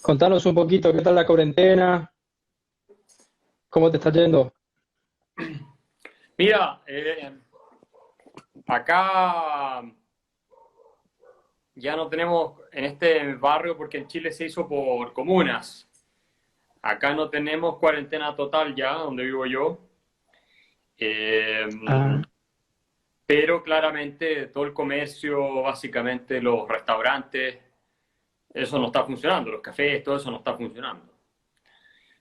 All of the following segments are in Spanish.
Contanos un poquito qué tal la cuarentena, cómo te está yendo. Mira, acá ya no tenemos en este barrio porque en Chile se hizo por comunas. Acá no tenemos cuarentena total ya, donde vivo yo. Eh, Ah, pero claramente todo el comercio, básicamente los restaurantes, eso no está funcionando. Los cafés, todo eso no está funcionando.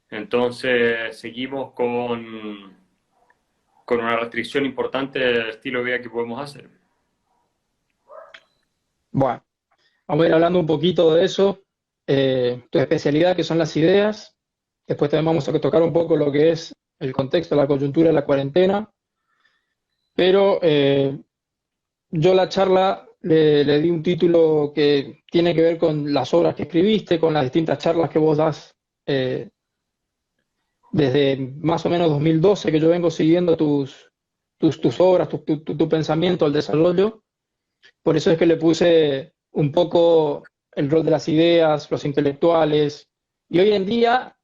Entonces seguimos con una restricción importante del estilo de vida que podemos hacer. bueno, vamos a ir hablando un poquito de eso, tu especialidad que son las ideas, después también vamos a tocar un poco lo que es el contexto, la coyuntura de la cuarentena, pero yo la charla le di un título que tiene que ver con las obras que escribiste, con las distintas charlas que vos das eh, desde más o menos 2012 que yo vengo siguiendo tus obras, tu pensamiento, el desarrollo. Por eso es que le puse un poco el rol de las ideas, los intelectuales. Y hoy en día,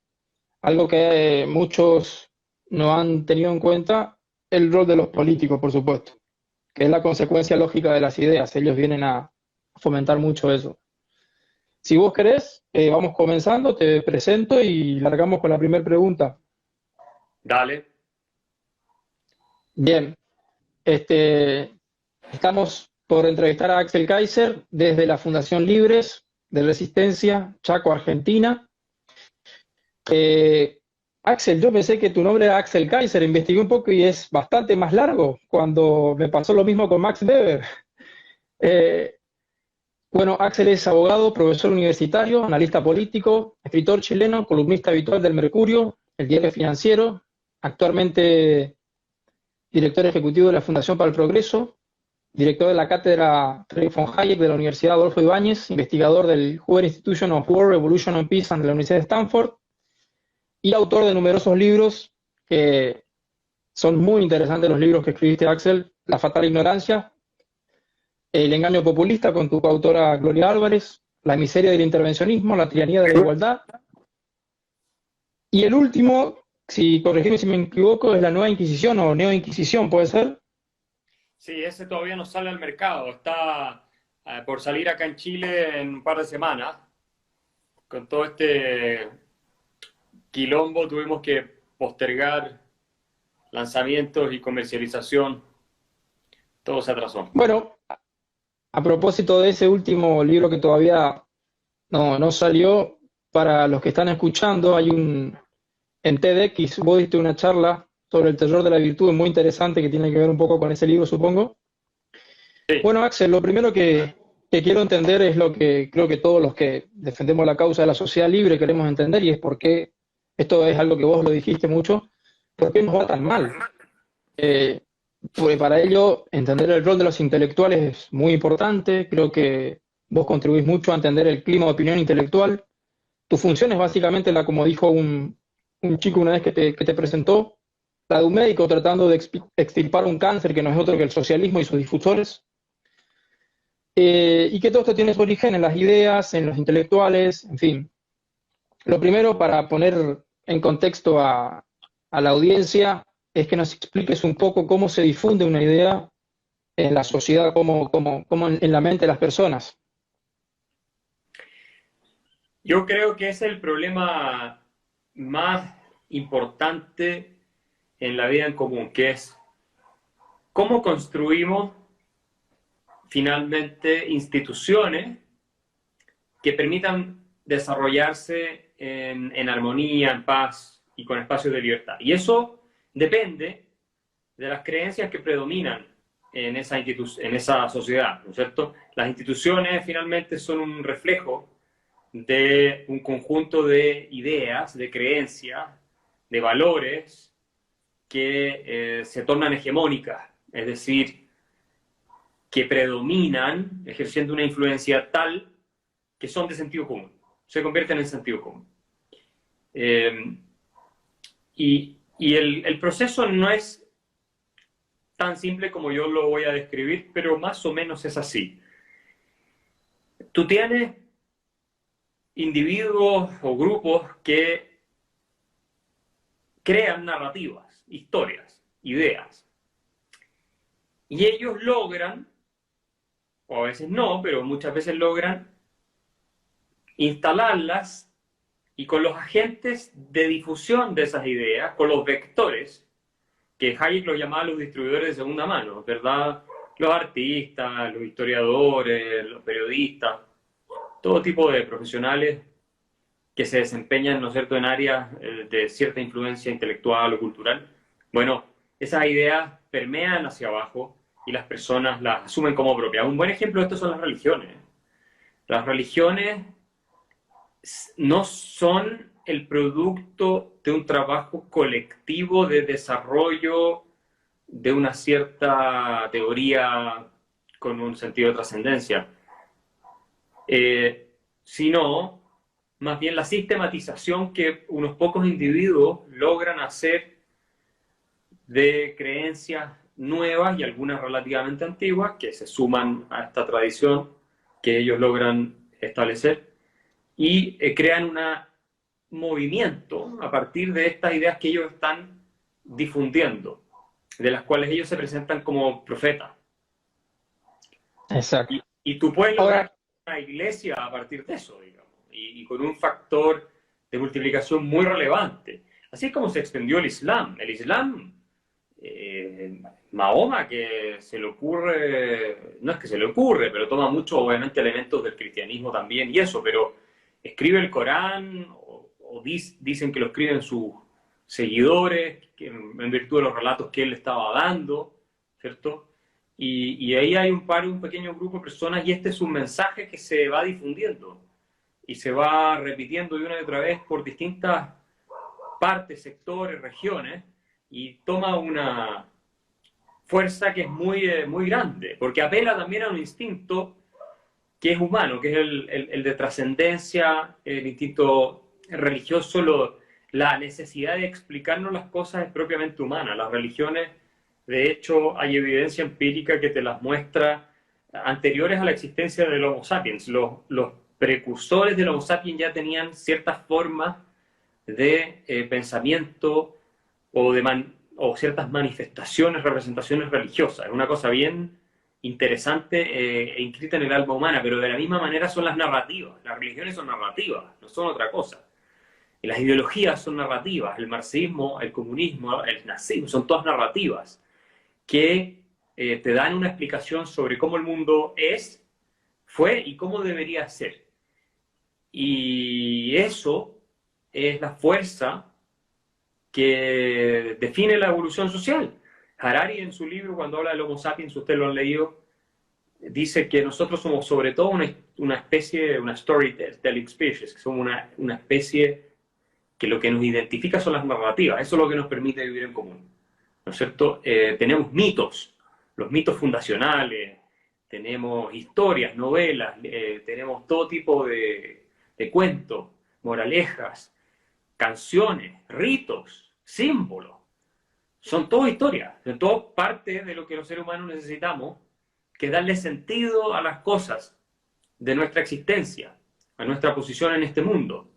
algo que muchos no han tenido en cuenta, el rol de los políticos, por supuesto, que es la consecuencia lógica de las ideas. Ellos vienen a fomentar mucho eso. Si vos querés, vamos comenzando, te presento y largamos con la primera pregunta. Dale. Bien, este, estamos por entrevistar a Axel Kaiser desde la Fundación Libres de Resistencia, Chaco, Argentina. Eh, Axel, yo pensé que tu nombre era Axel Kaiser, investigué un poco y es bastante más largo cuando me pasó lo mismo con Max Weber. Eh, bueno, Axel es abogado, profesor universitario, analista político, escritor chileno, columnista habitual del Mercurio, el diario financiero, actualmente director ejecutivo de la Fundación para el Progreso, director de la cátedra Friedrich von Hayek de la Universidad Adolfo Ibáñez, investigador del Hoover Institution of War, Revolution and Peace de la Universidad de Stanford y autor de numerosos libros que son muy interesantes los libros que escribiste, Axel. La fatal ignorancia, El engaño populista con tu coautora Gloria Álvarez, La miseria del intervencionismo, La tiranía de la igualdad. Y el último, si corregirme si me equivoco, es La nueva Inquisición o Neo-Inquisición, ¿puede ser? Sí, ese todavía no sale al mercado. Está por salir acá en Chile en un par de semanas. Con todo este quilombo tuvimos que postergar lanzamientos y comercialización. Todo se atrasó. Bueno, a propósito de ese último libro que todavía no salió, para los que están escuchando, en TEDx, vos diste una charla sobre el terror de la virtud muy interesante que tiene que ver un poco con ese libro, supongo. Sí, Bueno, Axel, lo primero que quiero entender es lo que creo que todos los que defendemos la causa de la sociedad libre queremos entender y es por qué, esto es algo que vos lo dijiste mucho, ¿por qué nos va tan mal? Eh, Porque para ello entender el rol de los intelectuales es muy importante, creo que vos contribuís mucho a entender el clima de opinión intelectual. Tu función es básicamente la, como dijo un chico una vez que te presentó, la de un médico tratando de extirpar un cáncer que no es otro que el socialismo y sus difusores. Y que todo esto tiene su origen en las ideas, en los intelectuales, en fin. Lo primero, para poner en contexto a la audiencia, es que nos expliques un poco cómo se difunde una idea en la sociedad, cómo en la mente de las personas. yo creo que ese es el problema más importante en la vida en común, que es cómo construimos finalmente instituciones que permitan desarrollarse en armonía, en paz y con espacios de libertad. Y eso depende de las creencias que predominan en esa sociedad, ¿no es cierto? Las instituciones finalmente son un reflejo de un conjunto de ideas, de creencias, de valores que se tornan hegemónicas, es decir, que predominan ejerciendo una influencia tal que son de sentido común, se convierten en sentido común. Eh, y el proceso no es tan simple como yo lo voy a describir, pero más o menos es así. Tú tienes individuos o grupos que crean narrativas, historias, ideas. Y ellos logran, o a veces no, pero muchas veces logran instalarlas y con los agentes de difusión de esas ideas, con los vectores, que Hayek los llamaba los distribuidores de segunda mano, ¿verdad? Los artistas, los historiadores, los periodistas, todo tipo de profesionales que se desempeñan, ¿no es cierto?, en áreas de cierta influencia intelectual o cultural. Bueno, esas ideas permean hacia abajo y las personas las asumen como propias. Un buen ejemplo de esto son las religiones. Las religiones no son el producto de un trabajo colectivo de desarrollo de una cierta teoría con un sentido de trascendencia, sino más bien la sistematización que unos pocos individuos logran hacer de creencias nuevas y algunas relativamente antiguas que se suman a esta tradición que ellos logran establecer y crean un movimiento a partir de estas ideas que ellos están difundiendo, de las cuales ellos se presentan como profetas. Exacto. Y tú puedes lograr una iglesia a partir de eso, digamos, y con un factor de multiplicación muy relevante. Así es como se extendió el Islam. El Islam, Mahoma, que se le ocurre, no es que se le ocurre, pero toma muchos, obviamente, elementos del cristianismo también y eso, pero escribe el Corán, o dicen que lo escriben sus seguidores, en virtud de los relatos que él estaba dando, ¿cierto? Y ahí hay un pequeño grupo de personas, y este es un mensaje que se va difundiendo y se va repitiendo de una y otra vez por distintas partes, sectores, regiones, y toma una fuerza que es muy grande, porque apela también a un instinto que es humano, que es el de trascendencia, el instinto religioso, la necesidad de explicarnos las cosas es propiamente humana. Las religiones, de hecho, hay evidencia empírica que te las muestra anteriores a la existencia del Homo sapiens. Los precursores del Homo sapiens ya tenían ciertas formas de pensamiento o ciertas manifestaciones, representaciones religiosas. Es una cosa bien interesante e inscrita en el alma humana, pero de la misma manera son las narrativas. Las religiones son narrativas, no son otra cosa. Y las ideologías son narrativas. El marxismo, el comunismo, el nazismo, son todas narrativas que te dan una explicación sobre cómo el mundo es, fue y cómo debería ser. Y eso es la fuerza que define la evolución social. Harari, en su libro, cuando habla del Homo sapiens, ustedes lo han leído, dice que nosotros somos sobre todo una especie, una storytelling species, que somos una especie que lo que nos identifica son las narrativas. Eso es lo que nos permite vivir en común, ¿no es cierto? Tenemos mitos, los mitos fundacionales, tenemos historias, novelas, tenemos todo tipo de cuentos, moralejas, canciones, ritos, símbolos. Son todo historias, son todo parte de lo que los seres humanos necesitamos, que darle sentido a las cosas de nuestra existencia, a nuestra posición en este mundo.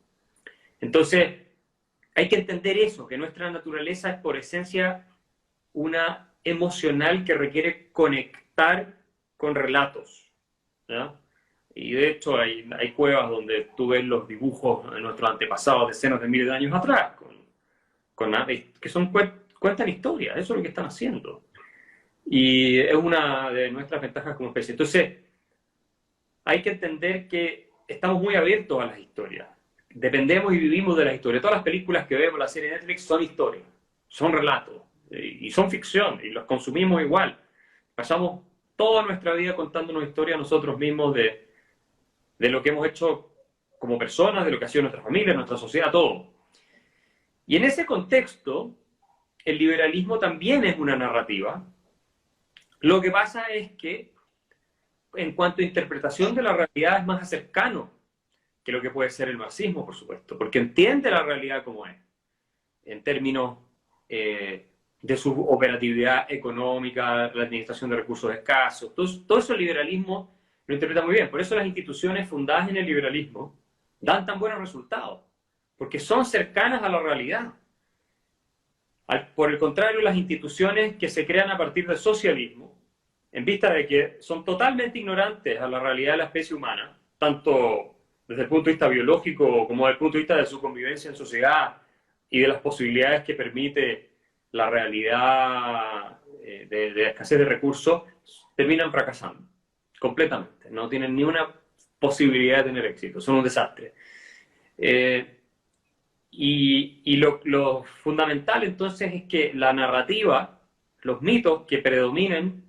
Entonces, hay que entender eso, que nuestra naturaleza es por esencia una emocional que requiere conectar con relatos, ¿ya? Y de hecho hay cuevas donde tú ves los dibujos de nuestros antepasados decenas de miles de años atrás, que cuentan historias, eso es lo que están haciendo. Y es una de nuestras ventajas como especie. Entonces, hay que entender que estamos muy abiertos a las historias. Dependemos y vivimos de las historias. Todas las películas que vemos, la serie Netflix, son historias, son relatos, y son ficción, y los consumimos igual. Pasamos toda nuestra vida contándonos historias nosotros mismos de lo que hemos hecho como personas, de lo que ha sido nuestra familia, nuestra sociedad, todo. Y en ese contexto, el liberalismo también es una narrativa. Lo que pasa es que, en cuanto a interpretación de la realidad, es más cercano que lo que puede ser el marxismo, por supuesto, porque entiende la realidad como es, en términos de su operatividad económica, la administración de recursos escasos. Todo eso el liberalismo lo interpreta muy bien. Por eso las instituciones fundadas en el liberalismo dan tan buenos resultados, porque son cercanas a la realidad. Por el contrario, las instituciones que se crean a partir del socialismo, en vista de que son totalmente ignorantes a la realidad de la especie humana, tanto desde el punto de vista biológico como desde el punto de vista de su convivencia en sociedad y de las posibilidades que permite la realidad de escasez de recursos, terminan fracasando completamente. No tienen ni una posibilidad de tener éxito, son un desastre. Y lo fundamental entonces es que la narrativa, los mitos que predominen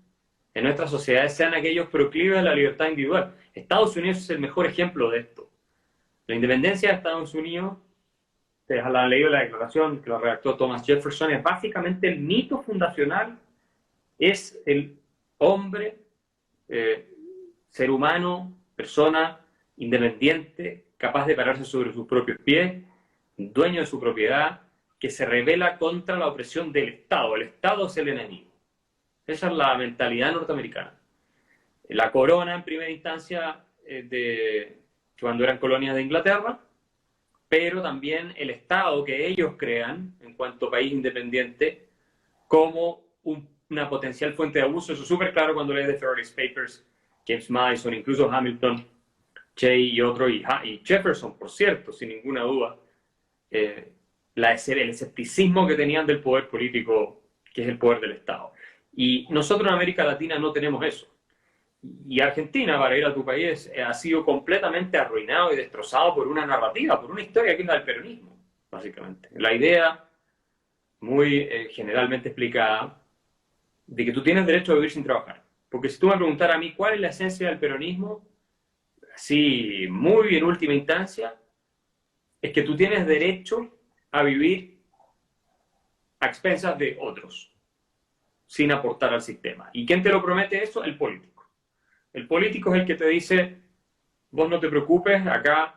en nuestras sociedades sean aquellos proclives a la libertad individual. Estados Unidos es el mejor ejemplo de esto. La independencia de Estados Unidos, ustedes han leído la declaración que lo redactó Thomas Jefferson, es básicamente el mito fundacional, es el hombre, ser humano, persona independiente, capaz de pararse sobre sus propios pies, dueño de su propiedad, que se rebela contra la opresión del Estado. El Estado es el enemigo. Esa es la mentalidad norteamericana. La corona, en primera instancia, cuando eran colonias de Inglaterra, pero también el Estado que ellos crean, en cuanto a país independiente, como una potencial fuente de abuso. Eso es súper claro cuando lees The Faraday Papers, James Madison, incluso Hamilton, Jay y otro, y Jefferson, por cierto, sin ninguna duda. El escepticismo que tenían del poder político, que es el poder del Estado. Y nosotros en América Latina no tenemos eso. Y Argentina, para ir a tu país, ha sido completamente arruinado y destrozado por una narrativa, por una historia que es la del peronismo, básicamente. La idea, muy generalmente explicada, de que tú tienes derecho a vivir sin trabajar. Porque si tú me preguntaras a mí cuál es la esencia del peronismo, así, muy en última instancia, es que tú tienes derecho a vivir a expensas de otros, sin aportar al sistema. ¿Y quién te lo promete eso? El político. El político es el que te dice, vos no te preocupes, acá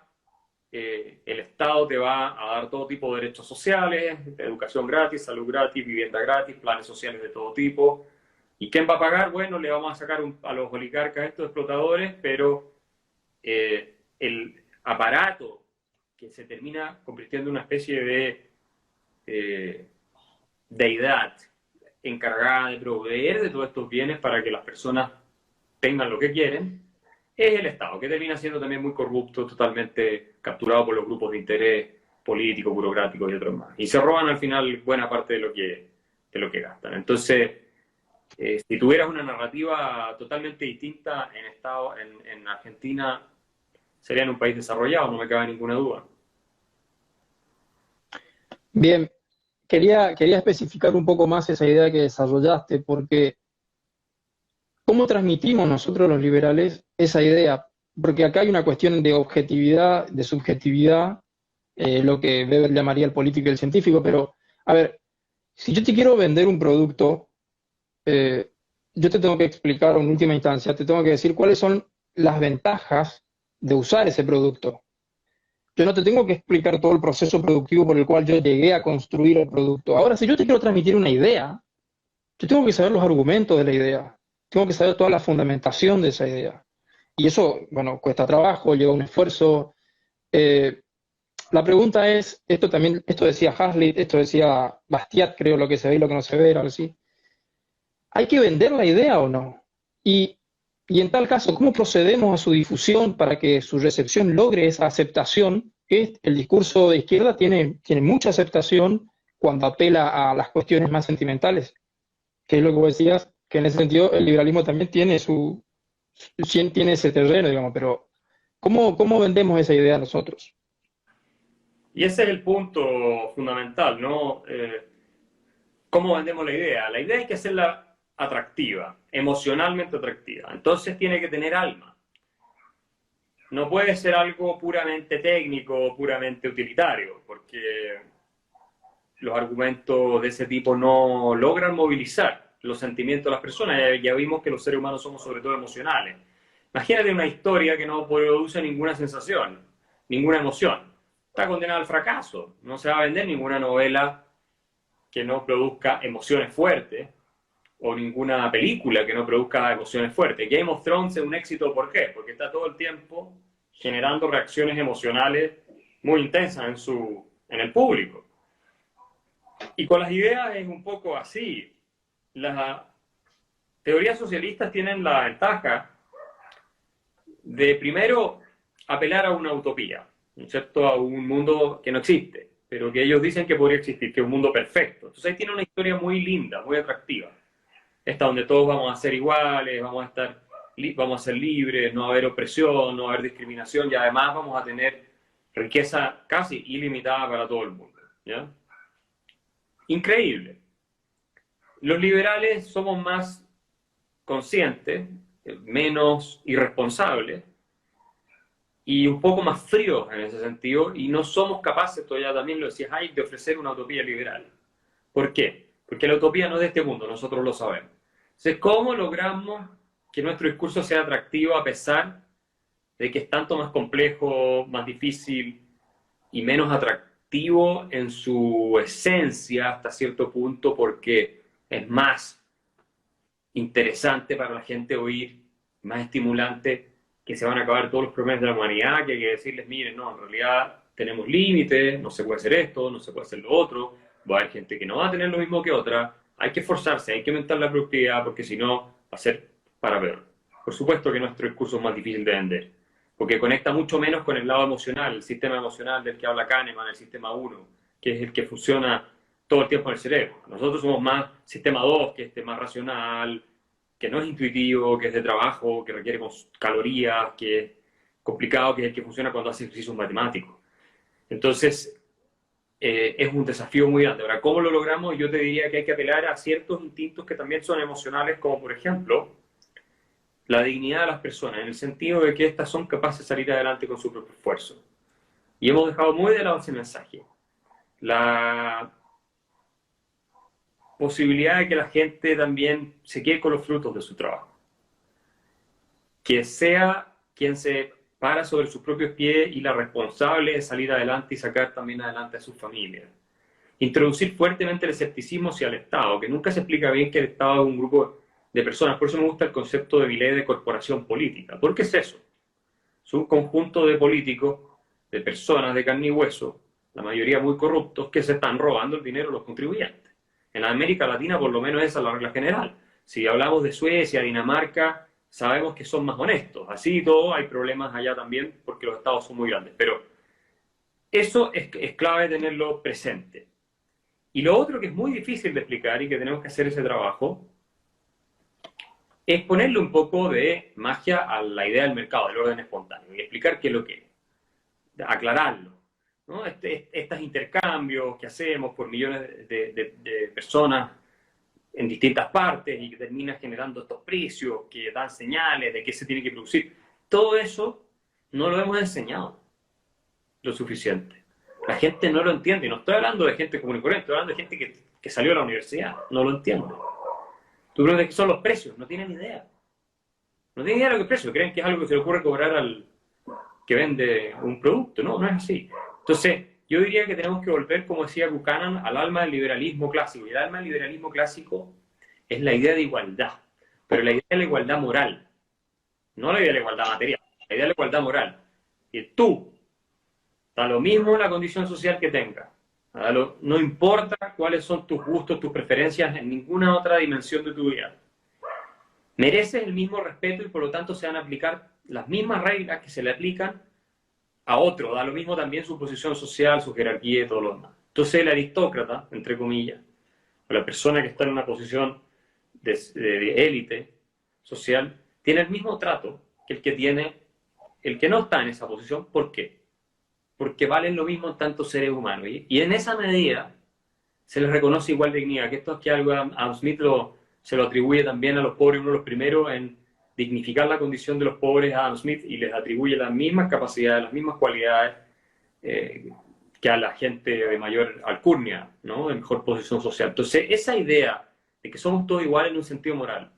el Estado te va a dar todo tipo de derechos sociales, educación gratis, salud gratis, vivienda gratis, planes sociales de todo tipo. ¿Y quién va a pagar? Bueno, le vamos a sacar a los oligarcas estos explotadores, pero el aparato que se termina convirtiendo en una especie de deidad encargada de proveer de todos estos bienes para que las personas tengan lo que quieren, es el Estado, que termina siendo también muy corrupto, totalmente capturado por los grupos de interés políticos, burocráticos y otros más. Y se roban al final buena parte de lo que gastan. Entonces, si tuvieras una narrativa totalmente distinta en Argentina, serían un país desarrollado, no me cabe ninguna duda. Bien, quería especificar un poco más esa idea que desarrollaste, porque ¿cómo transmitimos nosotros los liberales esa idea? Porque acá hay una cuestión de objetividad, de subjetividad, lo que Weber llamaría el político y el científico, pero, a ver, si yo te quiero vender un producto, yo te tengo que explicar en última instancia, te tengo que decir cuáles son las ventajas de usar ese producto. Yo no te tengo que explicar todo el proceso productivo por el cual yo llegué a construir el producto. Ahora, si yo te quiero transmitir una idea, yo tengo que saber los argumentos de la idea, tengo que saber toda la fundamentación de esa idea. Y eso, bueno, cuesta trabajo, lleva un esfuerzo. La pregunta es, esto decía Hazlitt, esto decía Bastiat, creo, lo que se ve y lo que no se ve, algo así. ¿Hay que vender la idea o no? Y en tal caso, ¿cómo procedemos a su difusión para que su recepción logre esa aceptación? Que el discurso de izquierda tiene mucha aceptación cuando apela a las cuestiones más sentimentales, que es lo que vos decías, que en ese sentido el liberalismo también tiene ese terreno, digamos, pero ¿cómo vendemos esa idea nosotros? Y ese es el punto fundamental, ¿no? ¿Cómo vendemos la idea? La idea hay que hacerla atractiva, emocionalmente atractiva. Entonces tiene que tener alma. No puede ser algo puramente técnico, puramente utilitario, porque los argumentos de ese tipo no logran movilizar los sentimientos de las personas. Ya vimos que los seres humanos somos sobre todo emocionales. Imagínate una historia que no produce ninguna sensación, ninguna emoción. Está condenada al fracaso. No se va a vender ninguna novela que no produzca emociones fuertes, o ninguna película que no produzca emociones fuertes. Game of Thrones es un éxito, ¿por qué? Porque está todo el tiempo generando reacciones emocionales muy intensas en el público. Y con las ideas es un poco así. Las teorías socialistas tienen la ventaja de, primero, apelar a una utopía, ¿no es cierto?, a un mundo que no existe, pero que ellos dicen que podría existir, que es un mundo perfecto. Entonces ahí tiene una historia muy linda, muy atractiva. Esta donde todos vamos a ser iguales, vamos a ser libres, no va a haber opresión, no va a haber discriminación y además vamos a tener riqueza casi ilimitada para todo el mundo, ¿ya? Increíble. Los liberales somos más conscientes, menos irresponsables y un poco más fríos en ese sentido, y no somos capaces, todavía también lo decías ahí, de ofrecer una utopía liberal. ¿Por qué? Porque la utopía no es de este mundo, nosotros lo sabemos. Entonces, ¿cómo logramos que nuestro discurso sea atractivo a pesar de que es tanto más complejo, más difícil y menos atractivo en su esencia hasta cierto punto, porque es más interesante para la gente oír, más estimulante, que se van a acabar todos los problemas de la humanidad, que hay que decirles, miren, no, en realidad tenemos límites, no se puede hacer esto, no se puede hacer lo otro, va a haber gente que no va a tener lo mismo que otra, hay que esforzarse, hay que aumentar la productividad, porque si no, va a ser para peor. Por supuesto que nuestro discurso es más difícil de vender, porque conecta mucho menos con el lado emocional, el sistema emocional del que habla Kahneman, el sistema 1, que es el que funciona todo el tiempo en el cerebro. Nosotros somos más sistema 2, que es más racional, que no es intuitivo, que es de trabajo, que requiere calorías, que es complicado, que es el que funciona cuando hace ejercicios matemáticos. Entonces, es un desafío muy grande. Ahora, ¿cómo lo logramos? Yo te diría que hay que apelar a ciertos instintos que también son emocionales, como por ejemplo, la dignidad de las personas, en el sentido de que éstas son capaces de salir adelante con su propio esfuerzo. Y hemos dejado muy de lado ese mensaje. La posibilidad de que la gente también se quede con los frutos de su trabajo. Que sea quien se para sobre sus propios pies y la responsable de salir adelante y sacar también adelante a sus familias. Introducir fuertemente el escepticismo hacia el Estado, que nunca se explica bien que el Estado es un grupo de personas. Por eso me gusta el concepto de Milei de corporación política. ¿Por qué es eso? Es un conjunto de políticos, de personas de carne y hueso, la mayoría muy corruptos, que se están robando el dinero de los contribuyentes. En América Latina, por lo menos, esa es la regla general. Si hablamos de Suecia, Dinamarca, sabemos que son más honestos. Así y todo, hay problemas allá también porque los estados son muy grandes. Pero eso es clave tenerlo presente. Y lo otro que es muy difícil de explicar y que tenemos que hacer ese trabajo es ponerle un poco de magia a la idea del mercado, del orden espontáneo, y explicar qué es lo que es. Aclararlo, ¿no? Estos intercambios que hacemos por millones de personas en distintas partes y que termina generando estos precios que dan señales de qué se tiene que producir. Todo eso no lo hemos enseñado lo suficiente. La gente no lo entiende. Y no estoy hablando de gente común y corriente, estoy hablando de gente que salió a la universidad. No lo entiende. Tú crees que son los precios. No tienen idea. No tienen idea de lo que es precio. Creen que es algo que se le ocurre cobrar al que vende un producto. No, no es así. Entonces, yo diría que tenemos que volver, como decía Buchanan, al alma del liberalismo clásico. Y el alma del liberalismo clásico es la idea de igualdad, pero la idea de la igualdad moral, no la idea de la igualdad material, la idea de la igualdad moral. Que tú, da lo mismo la condición social que tengas, no importa cuáles son tus gustos, tus preferencias en ninguna otra dimensión de tu vida. Mereces el mismo respeto y por lo tanto se van a aplicar las mismas reglas que se le aplican a otro, da lo mismo también su posición social, su jerarquía y todo lo demás. Entonces el aristócrata, entre comillas, o la persona que está en una posición de élite social, tiene el mismo trato que el que tiene el que no está en esa posición. ¿Por qué? Porque valen lo mismo en tantos seres humanos. Y en esa medida se les reconoce igual dignidad, que esto es que algo Adam Smith se lo atribuye también a los pobres, uno de los primeros en dignificar la condición de los pobres a Adam Smith y les atribuye las mismas capacidades, las mismas cualidades que a la gente de mayor alcurnia, ¿no? De mejor posición social. Entonces, esa idea de que somos todos iguales en un sentido moral,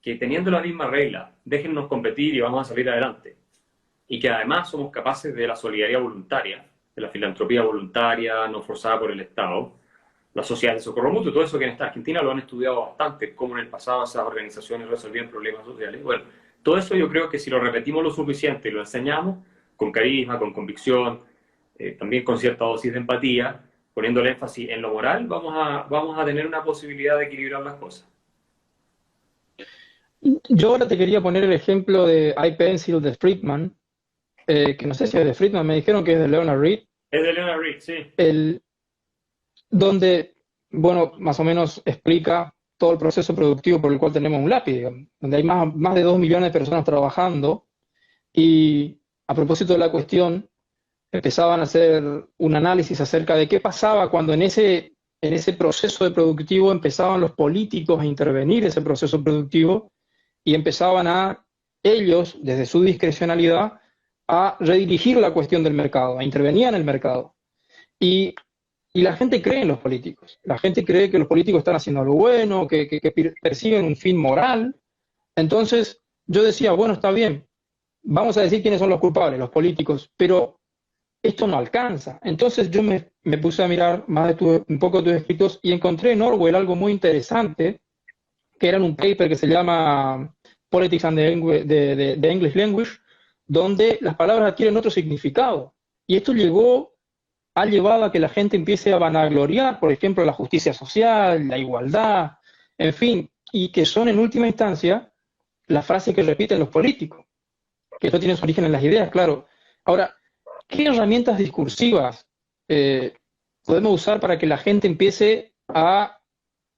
que teniendo la misma regla, déjennos competir y vamos a salir adelante, y que además somos capaces de la solidaridad voluntaria, de la filantropía voluntaria, no forzada por el Estado, la sociedad de socorro mutuo, todo eso que en esta Argentina lo han estudiado bastante, cómo en el pasado esas organizaciones resolvían problemas sociales. Bueno, todo eso yo creo que si lo repetimos lo suficiente y lo enseñamos, con carisma, con convicción, también con cierta dosis de empatía, poniendo el énfasis en lo moral, vamos a tener una posibilidad de equilibrar las cosas. Yo ahora te quería poner el ejemplo de iPencil de Friedman, que no sé si es de Friedman, me dijeron que es de Leonard Reed, Es de Leonard Reed, sí. donde, bueno, más o menos explica todo el proceso productivo por el cual tenemos un lápiz, digamos, donde hay más de 2 millones de personas trabajando y a propósito de la cuestión, empezaban a hacer un análisis acerca de qué pasaba cuando en ese proceso de productivo empezaban los políticos a intervenir ese proceso productivo y empezaban a ellos, desde su discrecionalidad, a redirigir la cuestión del mercado, a intervenir en el mercado. Y, y la gente cree en los políticos. La gente cree que los políticos están haciendo algo bueno, que persiguen un fin moral. Entonces yo decía, bueno, está bien, vamos a decir quiénes son los culpables, los políticos, pero esto no alcanza. Entonces yo me puse a mirar más un poco de tus escritos y encontré en Orwell algo muy interesante, que era en un paper que se llama Politics and the English Language, donde las palabras adquieren otro significado. Y esto ha llevado a que la gente empiece a vanagloriar, por ejemplo, la justicia social, la igualdad, en fin, y que son en última instancia las frases que repiten los políticos, que eso tiene su origen en las ideas, claro. Ahora, ¿qué herramientas discursivas podemos usar para que la gente empiece a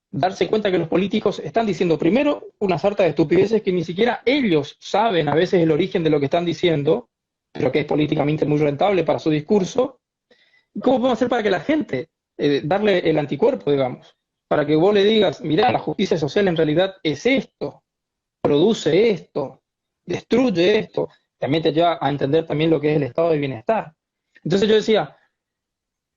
darse cuenta que los políticos están diciendo primero una sarta de estupideces que ni siquiera ellos saben a veces el origen de lo que están diciendo, pero que es políticamente muy rentable para su discurso? ¿Cómo podemos hacer para que la gente, darle el anticuerpo, digamos, para que vos le digas, mirá, la justicia social en realidad es esto, produce esto, destruye esto, también te lleva a entender también lo que es el estado de bienestar? Entonces yo decía,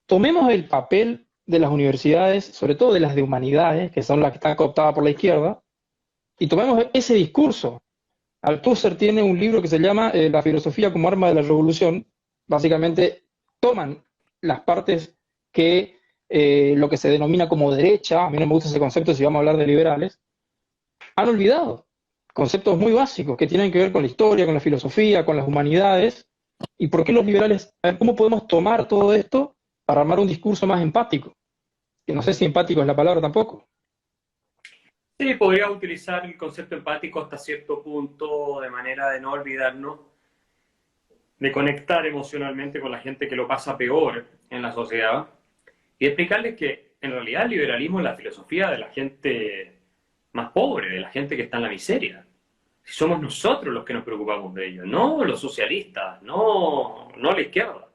tomemos el papel de las universidades, sobre todo de las de humanidades, que son las que están cooptadas por la izquierda, y tomemos ese discurso. Althusser tiene un libro que se llama La filosofía como arma de la revolución. Básicamente toman las partes que lo que se denomina como derecha, a mí no me gusta ese concepto si vamos a hablar de liberales, han olvidado conceptos muy básicos que tienen que ver con la historia, con la filosofía, con las humanidades. ¿Y por qué los liberales? A ver, ¿cómo podemos tomar todo esto para armar un discurso más empático? Que no sé si empático es la palabra tampoco. Sí, podría utilizar el concepto empático hasta cierto punto de manera de no olvidarnos de conectar emocionalmente con la gente que lo pasa peor en la sociedad y explicarles que en realidad el liberalismo es la filosofía de la gente más pobre, de la gente que está en la miseria. Si somos nosotros los que nos preocupamos de ellos, no los socialistas, no la izquierda.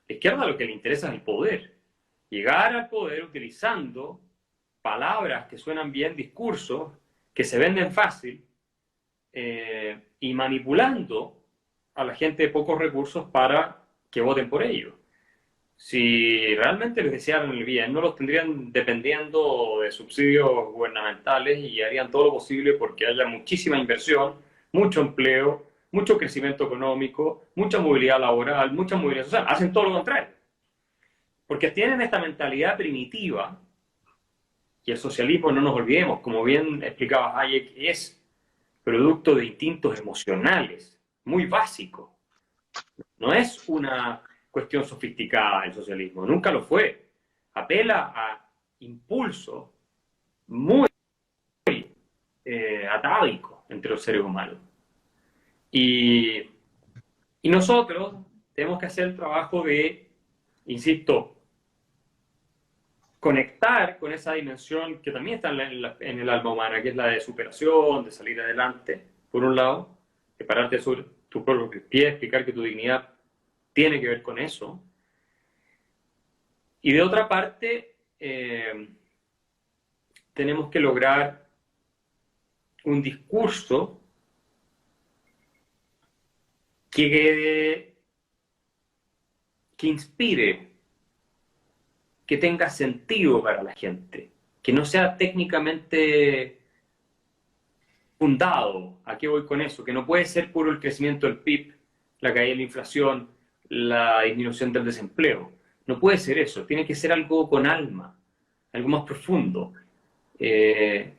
La izquierda lo que le interesa es el poder. Llegar al poder utilizando palabras que suenan bien, discursos que se venden fácil y manipulando a la gente de pocos recursos para que voten por ellos. Si realmente les desearan el bien, no los tendrían dependiendo de subsidios gubernamentales y harían todo lo posible porque haya muchísima inversión, mucho empleo, mucho crecimiento económico, mucha movilidad laboral, mucha movilidad social. Hacen todo lo contrario. Porque tienen esta mentalidad primitiva, y el socialismo, no nos olvidemos, como bien explicaba Hayek, es producto de instintos emocionales, muy básicos. No es una cuestión sofisticada el socialismo, nunca lo fue. Apela a impulsos muy atávicos entre los seres humanos. Y nosotros tenemos que hacer el trabajo de, insisto, conectar con esa dimensión que también está en el alma humana, que es la de superación, de salir adelante, por un lado, de pararte sobre tus propios pies, explicar que tu dignidad tiene que ver con eso. Y de otra parte, tenemos que lograr un discurso que inspire, que tenga sentido para la gente, que no sea técnicamente fundado. ¿A qué voy con eso? Que no puede ser puro el crecimiento del PIB, la caída de la inflación, la disminución del desempleo. No puede ser eso, tiene que ser algo con alma, algo más profundo. El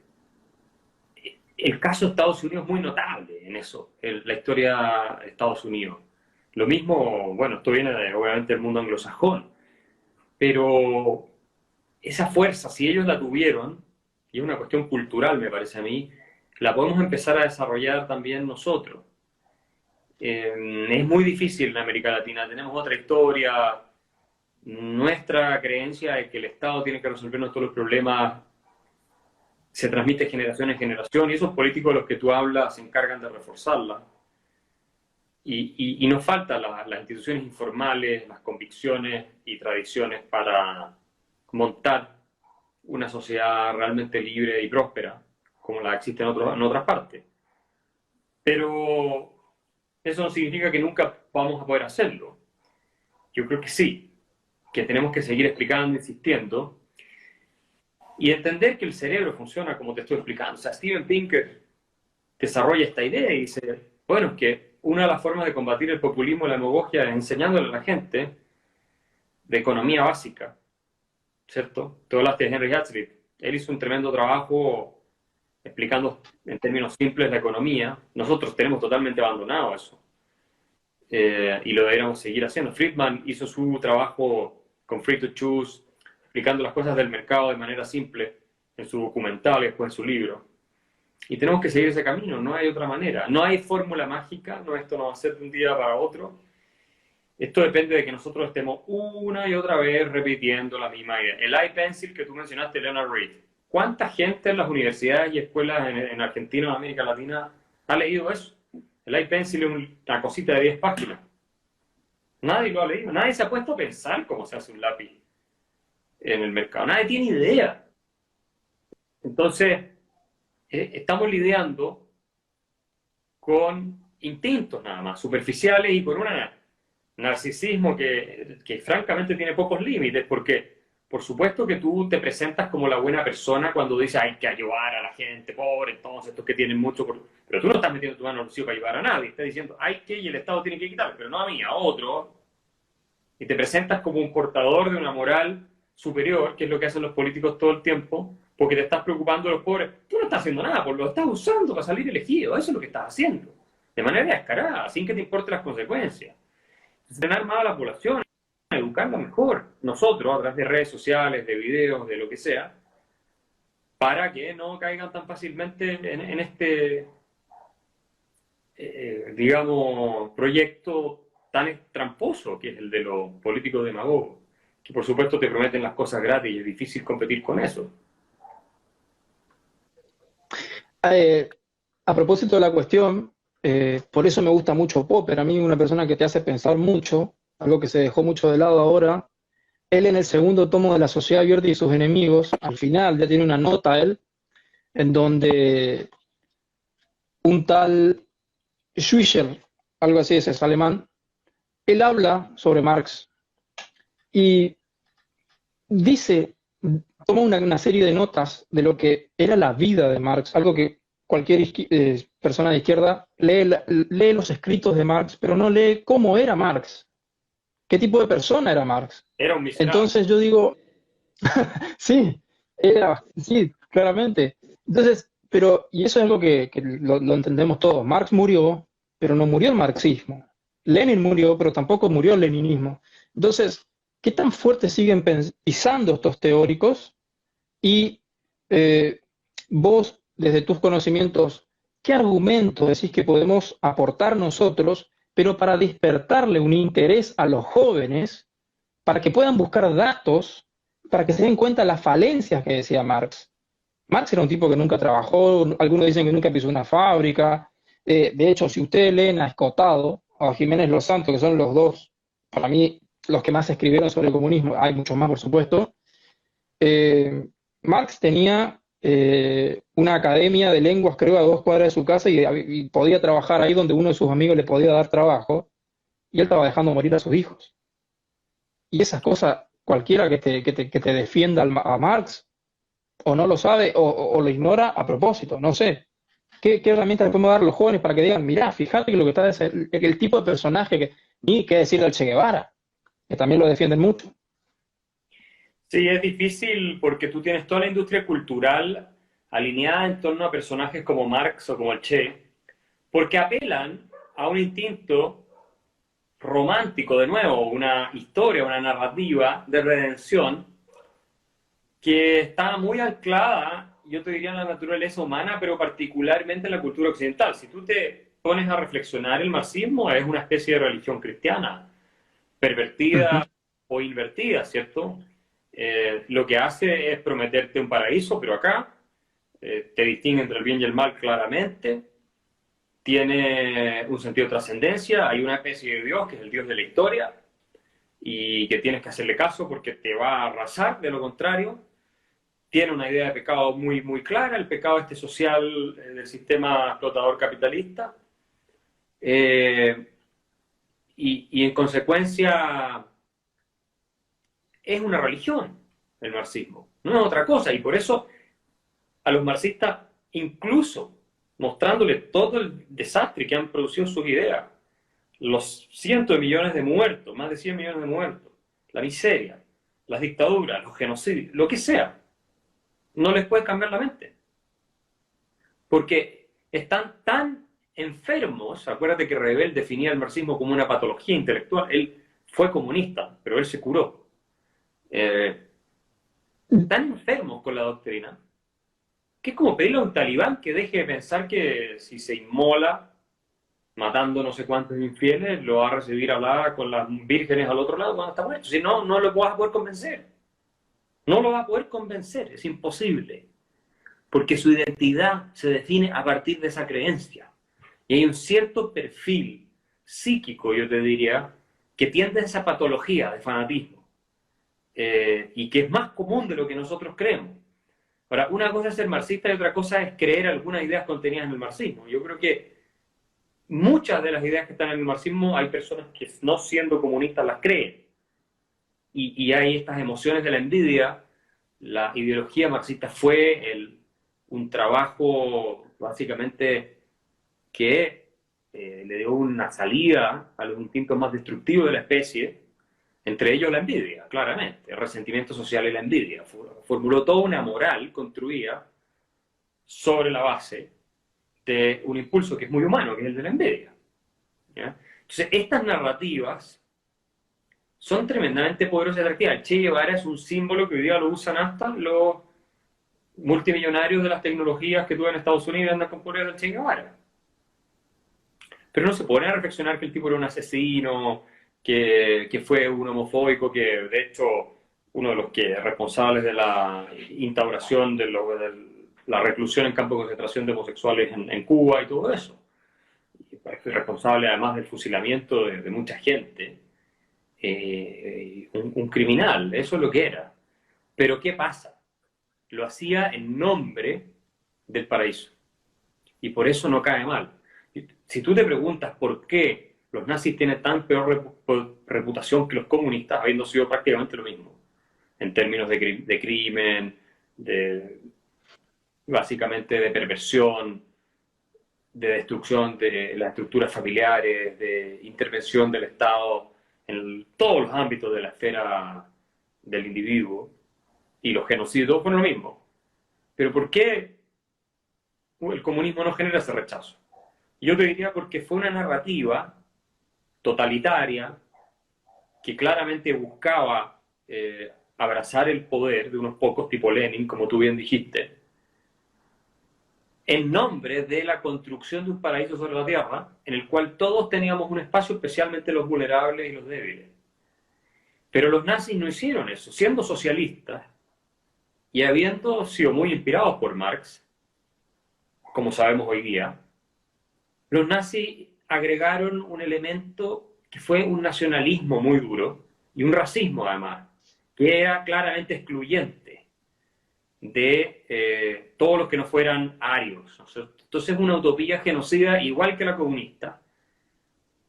caso de Estados Unidos es muy notable en eso, en la historia de Estados Unidos. Lo mismo, bueno, esto viene de, obviamente del mundo anglosajón, pero esa fuerza, si ellos la tuvieron, y es una cuestión cultural me parece a mí, la podemos empezar a desarrollar también nosotros. Es muy difícil en América Latina, tenemos otra historia, nuestra creencia de que el Estado tiene que resolvernos todos los problemas se transmite de generación en generación y esos políticos de los que tú hablas se encargan de reforzarla. Y nos faltan las instituciones informales, las convicciones y tradiciones para montar una sociedad realmente libre y próspera, como la existe en otras partes. Pero eso no significa que nunca vamos a poder hacerlo. Yo creo que sí, que tenemos que seguir explicando, insistiendo, y entender que el cerebro funciona como te estoy explicando. O sea, Steven Pinker desarrolla esta idea y dice, bueno, es que una de las formas de combatir el populismo y la demagogia es enseñándole a la gente de economía básica, ¿cierto? Tú hablaste de Henry Hazlitt. Él hizo un tremendo trabajo explicando en términos simples la economía. Nosotros tenemos totalmente abandonado eso. Y lo deberíamos seguir haciendo. Friedman hizo su trabajo con Free to Choose, explicando las cosas del mercado de manera simple en su documental y después en su libro. Y tenemos que seguir ese camino, no hay otra manera. No hay fórmula mágica, no, esto no va a ser de un día para otro. Esto depende de que nosotros estemos una y otra vez repitiendo la misma idea. El iPencil que tú mencionaste, Leonard Read. ¿Cuánta gente en las universidades y escuelas en Argentina o en América Latina ha leído eso? El iPencil es una cosita de 10 páginas. Nadie lo ha leído, nadie se ha puesto a pensar cómo se hace un lápiz en el mercado. Nadie tiene idea. Entonces, estamos lidiando con instintos nada más, superficiales y con un narcisismo que francamente tiene pocos límites, porque por supuesto que tú te presentas como la buena persona cuando dices hay que ayudar a la gente pobre, entonces estos que tienen mucho, pero tú no estás metiendo tu mano en el bolsillo para ayudar a nadie, estás diciendo hay que y el Estado tiene que quitar, pero no a mí, a otro, y te presentas como un portador de una moral superior, que es lo que hacen los políticos todo el tiempo, porque te estás preocupando de los pobres. Tú no estás haciendo nada, lo estás usando para salir elegido, eso es lo que estás haciendo, de manera descarada, sin que te importen las consecuencias. Entrenar más a la población, educarla mejor, nosotros, a través de redes sociales, de videos, de lo que sea, para que no caigan tan fácilmente en este, digamos, proyecto tan tramposo que es el de los políticos demagogos, que por supuesto te prometen las cosas gratis y es difícil competir con eso. A propósito de la cuestión, por eso me gusta mucho Popper. A mí una persona que te hace pensar mucho, algo que se dejó mucho de lado ahora. Él en el segundo tomo de La Sociedad Abierta y sus enemigos, al final ya tiene una nota él, en donde un tal Schüssel, algo así es alemán, él habla sobre Marx y dice, toma una serie de notas de lo que era la vida de Marx, algo que cualquier persona de izquierda lee los escritos de Marx, pero no lee cómo era Marx, qué tipo de persona era Marx. Era un miserable. Entonces yo digo, sí, sí, claramente. Entonces, y eso es algo que lo entendemos todos. Marx murió, pero no murió el marxismo. Lenin murió, pero tampoco murió el leninismo. Entonces, ¿qué tan fuerte siguen pisando estos teóricos? Y vos, desde tus conocimientos, ¿qué argumentos decís que podemos aportar nosotros, pero para despertarle un interés a los jóvenes, para que puedan buscar datos, para que se den cuenta las falencias que decía Marx? Marx era un tipo que nunca trabajó, algunos dicen que nunca pisó una fábrica. De hecho, si ustedes leen a Escotado o a Jiménez Los Santos, que son los dos, para mí, los que más escribieron sobre el comunismo, hay muchos más, por supuesto, Marx tenía una academia de lenguas, creo, a 2 cuadras de su casa y podía trabajar ahí donde uno de sus amigos le podía dar trabajo, y él estaba dejando morir a sus hijos. Y esas cosas, cualquiera que te defienda a Marx, o no lo sabe, o lo ignora a propósito, no sé. ¿Qué herramientas le podemos dar a los jóvenes para que digan, mirá, fíjate que lo que está es el tipo de personaje ni qué decir del Che Guevara, que también lo defienden mucho? Sí, es difícil porque tú tienes toda la industria cultural alineada en torno a personajes como Marx o como el Che, porque apelan a un instinto romántico, de nuevo, una historia, una narrativa de redención que está muy anclada, yo te diría, en la naturaleza humana, pero particularmente en la cultura occidental. Si tú te pones a reflexionar, el marxismo es una especie de religión cristiana, pervertida o invertida, ¿cierto? Lo que hace es prometerte un paraíso, pero acá te distingue entre el bien y el mal claramente, tiene un sentido de trascendencia, hay una especie de Dios que es el Dios de la historia y que tienes que hacerle caso porque te va a arrasar, de lo contrario. Tiene una idea de pecado muy, muy clara, el pecado este social del sistema explotador capitalista. Y en consecuencia es una religión el marxismo, no es otra cosa. Y por eso a los marxistas, incluso mostrándole todo el desastre que han producido sus ideas, los cientos de millones de muertos, más de 100 millones de muertos, la miseria, las dictaduras, los genocidios, lo que sea, no les puede cambiar la mente. Porque están tan enfermos. Acuérdate que Rebel definía el marxismo como una patología intelectual. Él fue comunista, pero él se curó. Tan enfermos con la doctrina que es como pedirle a un talibán que deje de pensar que si se inmola matando no sé cuántos infieles, lo va a recibir hablar con las vírgenes al otro lado cuando está muerto. Si no, no lo vas a poder convencer. No lo va a poder convencer, es imposible. Porque su identidad se define a partir de esa creencia. Y hay un cierto perfil psíquico, yo te diría, que tiende a esa patología de fanatismo. Y que es más común de lo que nosotros creemos. Ahora, una cosa es ser marxista y otra cosa es creer algunas ideas contenidas en el marxismo. Yo creo que muchas de las ideas que están en el marxismo hay personas que no siendo comunistas las creen. Y hay estas emociones de la envidia. La ideología marxista fue un trabajo básicamente que le dio una salida a los instintos más destructivos de la especie, entre ellos la envidia, claramente, el resentimiento social y la envidia. Formuló toda una moral construida sobre la base de un impulso que es muy humano, que es el de la envidia. ¿Ya? Entonces, estas narrativas son tremendamente poderosas y atractivas. El Che Guevara es un símbolo que hoy día lo usan hasta los multimillonarios de las tecnologías que tú en Estados Unidos andan con poderes del Che Guevara. Pero no se pone a reflexionar que el tipo era un asesino, que fue un homofóbico, que de hecho uno de los que responsables de la instauración de la reclusión en campos de concentración de homosexuales en Cuba y todo eso. Y fue responsable además del fusilamiento de mucha gente. Un criminal, eso es lo que era. Pero ¿qué pasa? Lo hacía en nombre del paraíso. Y por eso no cae mal. Si tú te preguntas por qué los nazis tienen tan peor reputación que los comunistas, habiendo sido prácticamente lo mismo, en términos de crimen, básicamente de perversión, de destrucción de las estructuras familiares, de intervención del Estado en todos los ámbitos de la esfera del individuo, y los genocidios, todos fueron lo mismo. Pero ¿por qué el comunismo no genera ese rechazo? Yo te diría porque fue una narrativa totalitaria que claramente buscaba abrazar el poder de unos pocos, tipo Lenin, como tú bien dijiste, en nombre de la construcción de un paraíso sobre la tierra, en el cual todos teníamos un espacio, especialmente los vulnerables y los débiles. Pero los nazis no hicieron eso, siendo socialistas y habiendo sido muy inspirados por Marx, como sabemos hoy día. Los nazis agregaron un elemento que fue un nacionalismo muy duro y un racismo además, que era claramente excluyente de todos los que no fueran arios. Entonces una utopía genocida igual que la comunista,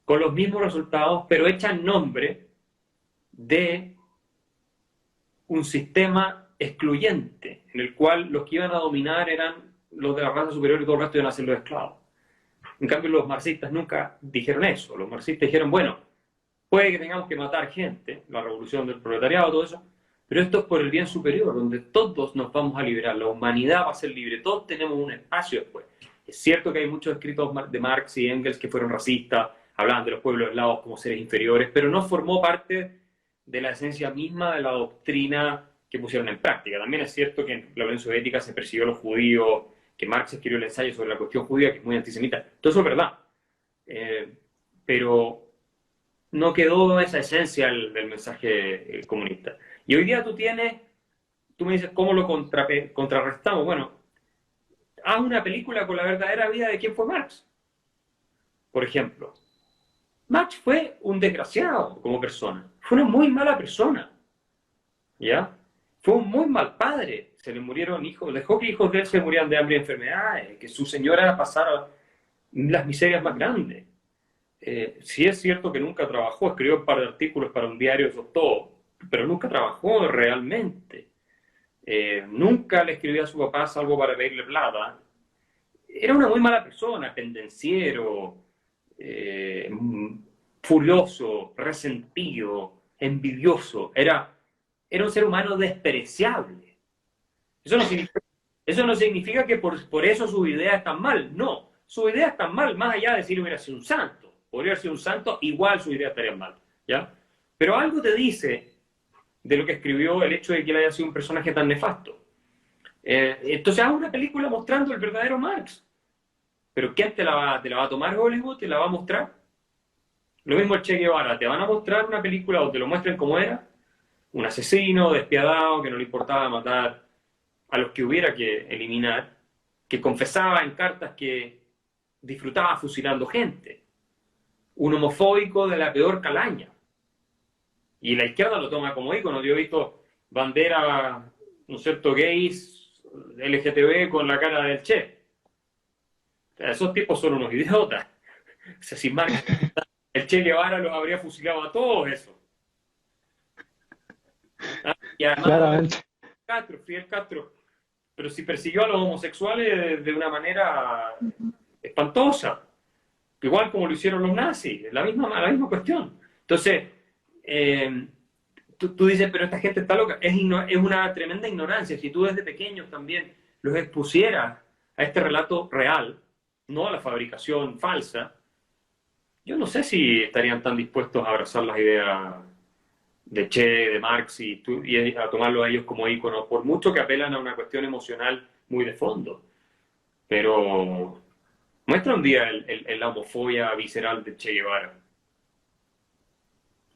con los mismos resultados, pero hecha en nombre de un sistema excluyente, en el cual los que iban a dominar eran los de la raza superior y todo el resto iban a ser los esclavos. En cambio, los marxistas nunca dijeron eso. Los marxistas dijeron, bueno, puede que tengamos que matar gente, la revolución del proletariado, todo eso, pero esto es por el bien superior, donde todos nos vamos a liberar, la humanidad va a ser libre, todos tenemos un espacio después. Es cierto que hay muchos escritos de Marx y Engels que fueron racistas, hablaban de los pueblos eslavos como seres inferiores, pero no formó parte de la esencia misma de la doctrina que pusieron en práctica. También es cierto que en la Unión Soviética se persiguió a los judíos, que Marx escribió el ensayo sobre la cuestión judía, que es muy antisemita. Todo eso es verdad. Pero no quedó esa esencia del mensaje comunista. Y hoy día tú me dices, ¿cómo lo contrarrestamos? Bueno, haz una película con la verdadera vida de quién fue Marx. Por ejemplo, Marx fue un desgraciado como persona. Fue una muy mala persona. ¿Ya? Fue un muy mal padre. Se le murieron hijos. Dejó que hijos de él se murieran de hambre y enfermedades. Que su señora pasara las miserias más grandes. Sí es cierto que nunca trabajó. Escribió un par de artículos para un diario, eso es todo. Pero nunca trabajó realmente. Nunca le escribió a su papá salvo para pedirle plata. Era una muy mala persona, pendenciero, furioso, resentido, envidioso. Era un ser humano despreciable. Eso no significa que por eso sus ideas están mal. No, sus ideas están mal, más allá de si él hubiera sido un santo. Podría haber sido un santo, igual sus ideas estarían mal. ¿Ya? Pero algo te dice de lo que escribió el hecho de que él haya sido un personaje tan nefasto. Entonces haz una película mostrando el verdadero Marx. Pero ¿quién te la va a tomar Hollywood? ¿Te la va a mostrar? Lo mismo el Che Guevara. ¿Te van a mostrar una película donde lo muestren como era? Un asesino despiadado que no le importaba matar a los que hubiera que eliminar, que confesaba en cartas que disfrutaba fusilando gente. Un homofóbico de la peor calaña. Y la izquierda lo toma como ícono. Yo he visto banderas, ¿no es cierto?, gays, LGTB con la cara del Che. O sea, esos tipos son unos idiotas. O sea, sin Marx, el Che Guevara los habría fusilado a todos esos. ¿Ah? Y además, Claramente. Fidel Castro, pero si persiguió a los homosexuales de una manera espantosa, igual como lo hicieron los nazis, la misma cuestión. Entonces, tú dices, pero esta gente está loca. Es una tremenda ignorancia. Si tú desde pequeños también los expusieras a este relato real, no a la fabricación falsa, yo no sé si estarían tan dispuestos a abrazar las ideas de Che, de Marx y a tomarlo a ellos como íconos, por mucho que apelan a una cuestión emocional muy de fondo. Pero muestra un día la homofobia visceral de Che Guevara.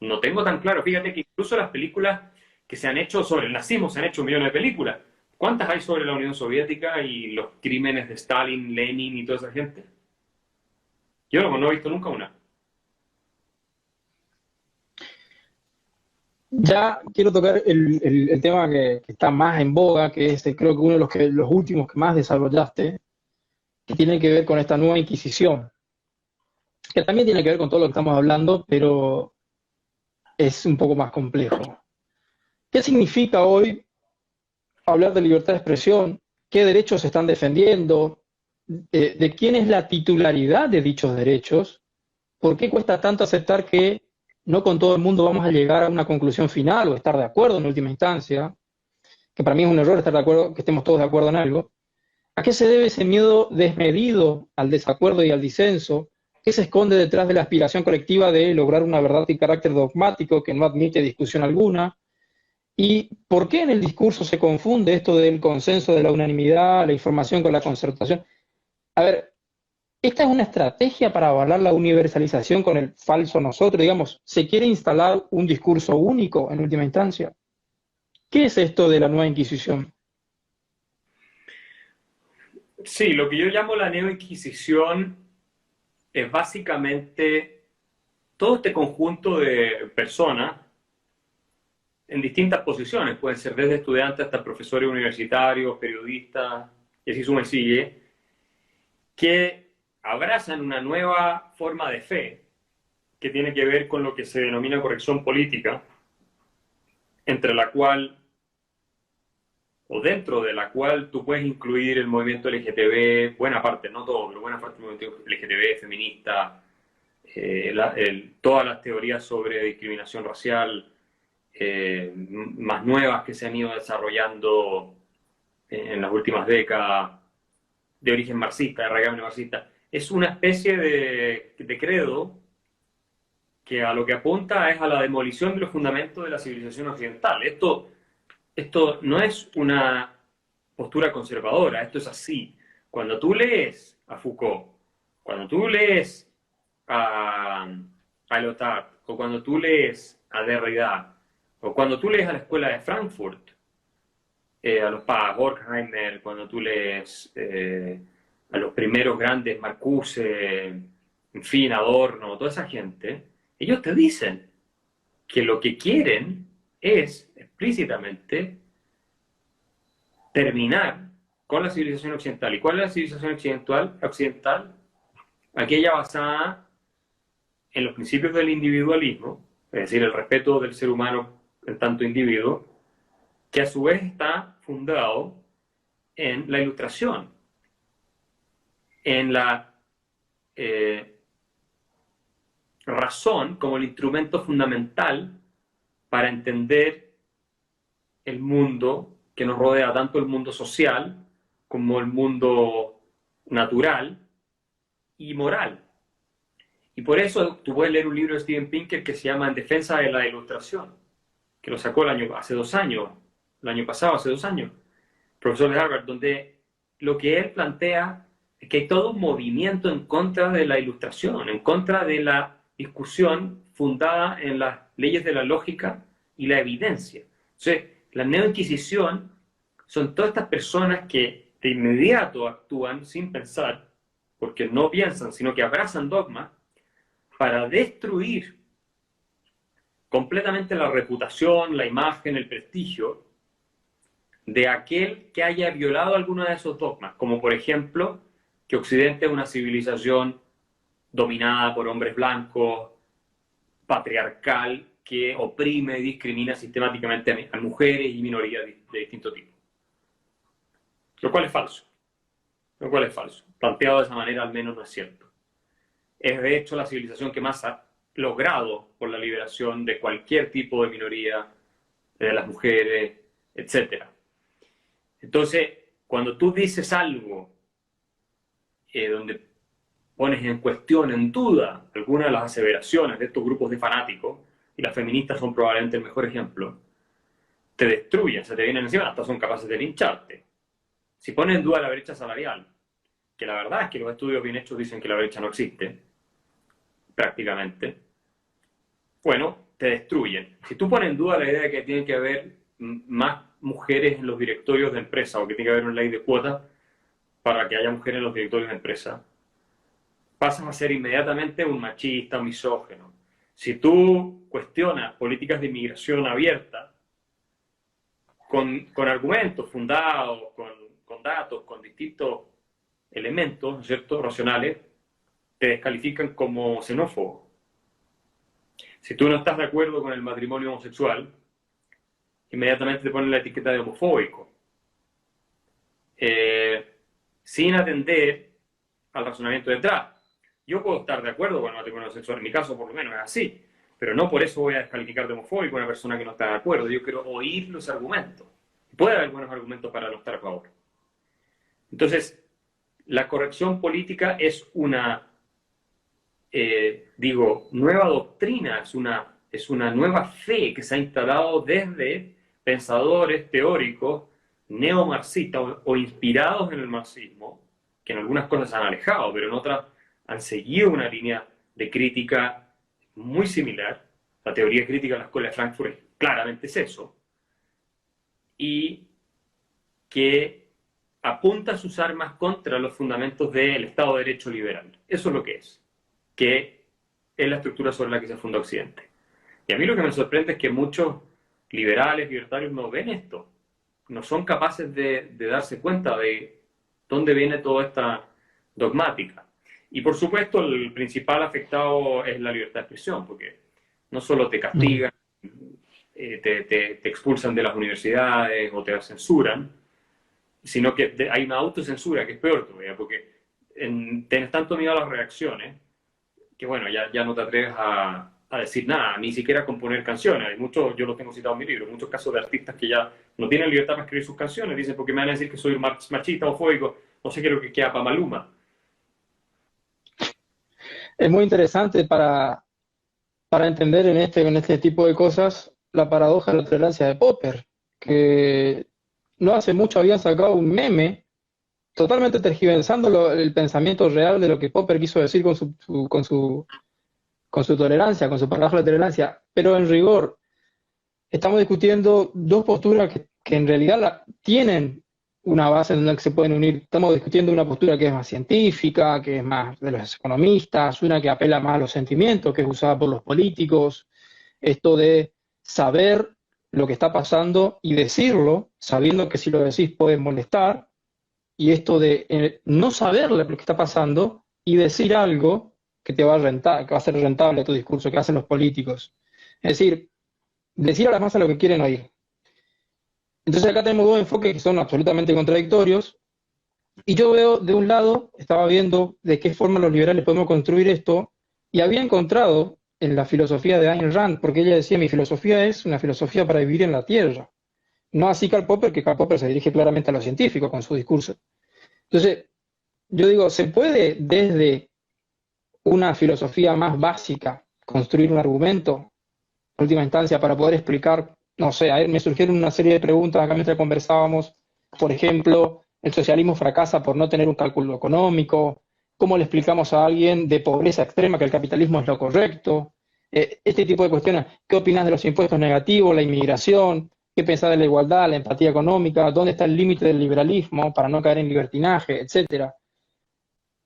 No tengo tan claro. Fíjate que incluso las películas que se han hecho sobre el nazismo, se han hecho millones de películas. ¿Cuántas hay sobre la Unión Soviética y los crímenes de Stalin, Lenin y toda esa gente? Yo no he visto nunca una. Ya quiero tocar el tema que está más en boga, que es creo que uno de los últimos que más desarrollaste, que tiene que ver con esta nueva Inquisición, que también tiene que ver con todo lo que estamos hablando, pero es un poco más complejo. ¿Qué significa hoy hablar de libertad de expresión? ¿Qué derechos se están defendiendo? ¿De quién es la titularidad de dichos derechos? ¿Por qué cuesta tanto aceptar que no con todo el mundo vamos a llegar a una conclusión final o estar de acuerdo en última instancia? Que para mí es un error estar de acuerdo, que estemos todos de acuerdo en algo. ¿A qué se debe ese miedo desmedido al desacuerdo y al disenso? ¿Qué se esconde detrás de la aspiración colectiva de lograr una verdad y carácter dogmático que no admite discusión alguna? ¿Y por qué en el discurso se confunde esto del consenso, de la unanimidad, la información con la concertación? A ver, esta es una estrategia para avalar la universalización con el falso nosotros, digamos, ¿se quiere instalar un discurso único en última instancia? ¿Qué es esto de la nueva Inquisición? Sí, lo que yo llamo la neoinquisición es básicamente todo este conjunto de personas en distintas posiciones, pueden ser desde estudiantes hasta profesores universitarios, periodistas, y así suma y sigue, que abrazan una nueva forma de fe que tiene que ver con lo que se denomina corrección política, entre la cual, o dentro de la cual tú puedes incluir el movimiento LGTB, buena parte, no todo, pero buena parte del movimiento LGTB, feminista, todas las teorías sobre discriminación racial, más nuevas que se han ido desarrollando en las últimas décadas, de origen marxista, de raigambre marxista. Es una especie de credo que a lo que apunta es a la demolición de los fundamentos de la civilización occidental. Esto no es una postura conservadora, esto es así. Cuando tú lees a Foucault, cuando tú lees a Lyotard, o cuando tú lees a Derrida, o cuando tú lees a la Escuela de Frankfurt, a los Horkheimer, cuando tú lees a los primeros grandes Marcuse, en fin, Adorno, toda esa gente, ellos te dicen que lo que quieren es explícitamente terminar con la civilización occidental. ¿Y cuál es la civilización occidental? Aquella basada en los principios del individualismo, es decir, el respeto del ser humano en tanto individuo, que a su vez está fundado en la Ilustración, en la razón como el instrumento fundamental para entender el mundo que nos rodea, tanto el mundo social como el mundo natural y moral. Y por eso tú puedes leer un libro de Steven Pinker que se llama En defensa de la Ilustración, que lo sacó hace 2 años, el año pasado, hace 2 años, profesor de Harvard, donde lo que él plantea es que hay todo un movimiento en contra de la Ilustración, en contra de la discusión fundada en las leyes de la lógica y la evidencia. Entonces, la neoinquisición son todas estas personas que de inmediato actúan sin pensar, porque no piensan, sino que abrazan dogmas para destruir completamente la reputación, la imagen, el prestigio de aquel que haya violado alguno de esos dogmas, como por ejemplo que Occidente es una civilización dominada por hombres blancos, patriarcal, que oprime y discrimina sistemáticamente a mujeres y minorías de distinto tipo. Lo cual es falso. Lo cual es falso. Planteado de esa manera al menos no es cierto. Es de hecho la civilización que más ha logrado por la liberación de cualquier tipo de minoría, de las mujeres, etc. Entonces, cuando tú dices algo donde pones en cuestión, en duda, algunas de las aseveraciones de estos grupos de fanáticos, y las feministas son probablemente el mejor ejemplo, te destruyen, se te vienen encima, hasta son capaces de lincharte. Si pones en duda la brecha salarial, que la verdad es que los estudios bien hechos dicen que la brecha no existe, prácticamente, bueno, te destruyen. Si tú pones en duda la idea de que tiene que haber más mujeres en los directorios de empresa, o que tiene que haber una ley de cuotas para que haya mujeres en los directorios de empresa, pasas a ser inmediatamente un machista, un misógino. Si tú cuestionas políticas de inmigración abierta, con argumentos fundados, con datos, con distintos elementos, ¿no es cierto?, racionales, te descalifican como xenófobo. Si tú no estás de acuerdo con el matrimonio homosexual, inmediatamente te ponen la etiqueta de homofóbico. Sin atender al razonamiento detrás. Yo puedo estar de acuerdo con el matrimonio homosexual, en mi caso por lo menos es así, pero no por eso voy a descalificar de homofóbico a una persona que no está de acuerdo. Yo quiero oír los argumentos. Puede haber buenos argumentos para no estar a favor. Entonces, la corrección política es una, nueva doctrina, es una nueva fe que se ha instalado desde pensadores teóricos neomarxistas o inspirados en el marxismo, que en algunas cosas se han alejado, pero en otras han seguido una línea de crítica muy similar. La teoría crítica de la Escuela de Frankfurt claramente es eso. Y que apunta sus armas contra los fundamentos del Estado de Derecho liberal. Eso es lo que es la estructura sobre la que se funda Occidente. Y a mí lo que me sorprende es que muchos liberales, libertarios no ven esto. No son capaces de darse cuenta de dónde viene toda esta dogmática. Y por supuesto el principal afectado es la libertad de expresión, porque no solo te castigan, te expulsan de las universidades o te censuran, sino que hay una autocensura que es peor todavía, porque tienes tanto miedo a las reacciones que bueno, ya no te atreves a decir nada, ni siquiera componer canciones. Hay muchos, yo lo tengo citado en mi libro, muchos casos de artistas que ya no tienen libertad para escribir sus canciones, dicen porque me van a decir que soy machista o fóbico, no sé qué es lo que queda para Maluma. Es muy interesante para para entender en este tipo de cosas la paradoja de la tolerancia de Popper, que no hace mucho habían sacado un meme totalmente tergiversando el pensamiento real de lo que Popper quiso decir con su tolerancia, con su paradoja de la tolerancia. Pero en rigor, estamos discutiendo dos posturas que en realidad tienen una base en la que se pueden unir. Estamos discutiendo una postura que es más científica, que es más de los economistas, una que apela más a los sentimientos, que es usada por los políticos, esto de saber lo que está pasando y decirlo, sabiendo que si lo decís puede molestar, y esto de no saber lo que está pasando y decir algo que te va a rentar, que va a ser rentable tu discurso, que hacen los políticos. Es decir, decir a las masas lo que quieren oír. Entonces acá tenemos dos enfoques que son absolutamente contradictorios, y yo veo de un lado, estaba viendo de qué forma los liberales podemos construir esto, y había encontrado en la filosofía de Ayn Rand, porque ella decía, mi filosofía es una filosofía para vivir en la Tierra. No así Karl Popper, que Karl Popper se dirige claramente a lo científico con su discurso. Entonces, yo digo, ¿se puede desde una filosofía más básica construir un argumento, en última instancia, para poder explicar, no sé, a ver, me surgieron una serie de preguntas acá mientras conversábamos, por ejemplo, el socialismo fracasa por no tener un cálculo económico, ¿cómo le explicamos a alguien de pobreza extrema que el capitalismo es lo correcto? Este tipo de cuestiones, ¿qué opinas de los impuestos negativos, la inmigración? ¿Qué pensás de la igualdad, la empatía económica? ¿Dónde está el límite del liberalismo para no caer en libertinaje, etcétera?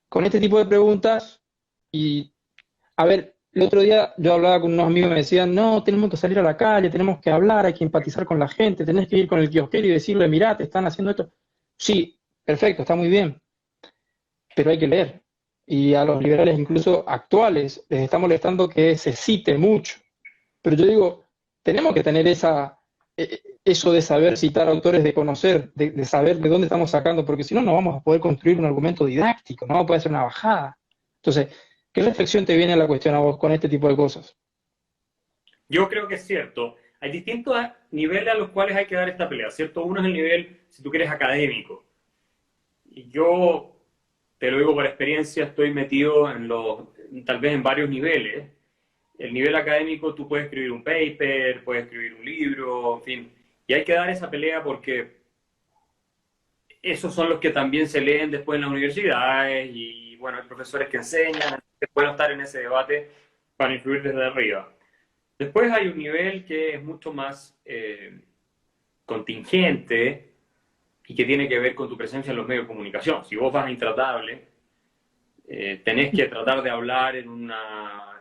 Con este tipo de preguntas, y a ver, el otro día yo hablaba con unos amigos y me decían, no, tenemos que salir a la calle, tenemos que hablar, hay que empatizar con la gente, tenés que ir con el kiosquero y decirle, mirá, te están haciendo esto. Sí, perfecto, está muy bien, pero hay que leer. Y a los liberales incluso actuales les está molestando que se cite mucho. Pero yo digo, tenemos que tener eso de saber citar autores, de conocer, de saber de dónde estamos sacando, porque si no, no vamos a poder construir un argumento didáctico, no vamos a poder hacer una bajada. Entonces, ¿qué reflexión te viene a la cuestión a vos con este tipo de cosas? Yo creo que es cierto. Hay distintos niveles a los cuales hay que dar esta pelea, ¿cierto? Uno es el nivel, si tú quieres, académico. Y yo, te lo digo por experiencia, estoy metido tal vez en varios niveles. El nivel académico, tú puedes escribir un paper, puedes escribir un libro, en fin. Y hay que dar esa pelea porque esos son los que también se leen después en las universidades y, bueno, hay profesores que enseñan, que pueden estar en ese debate para influir desde arriba. Después hay un nivel que es mucho más contingente y que tiene que ver con tu presencia en los medios de comunicación. Si vos vas a Intratable, tenés que tratar de hablar en un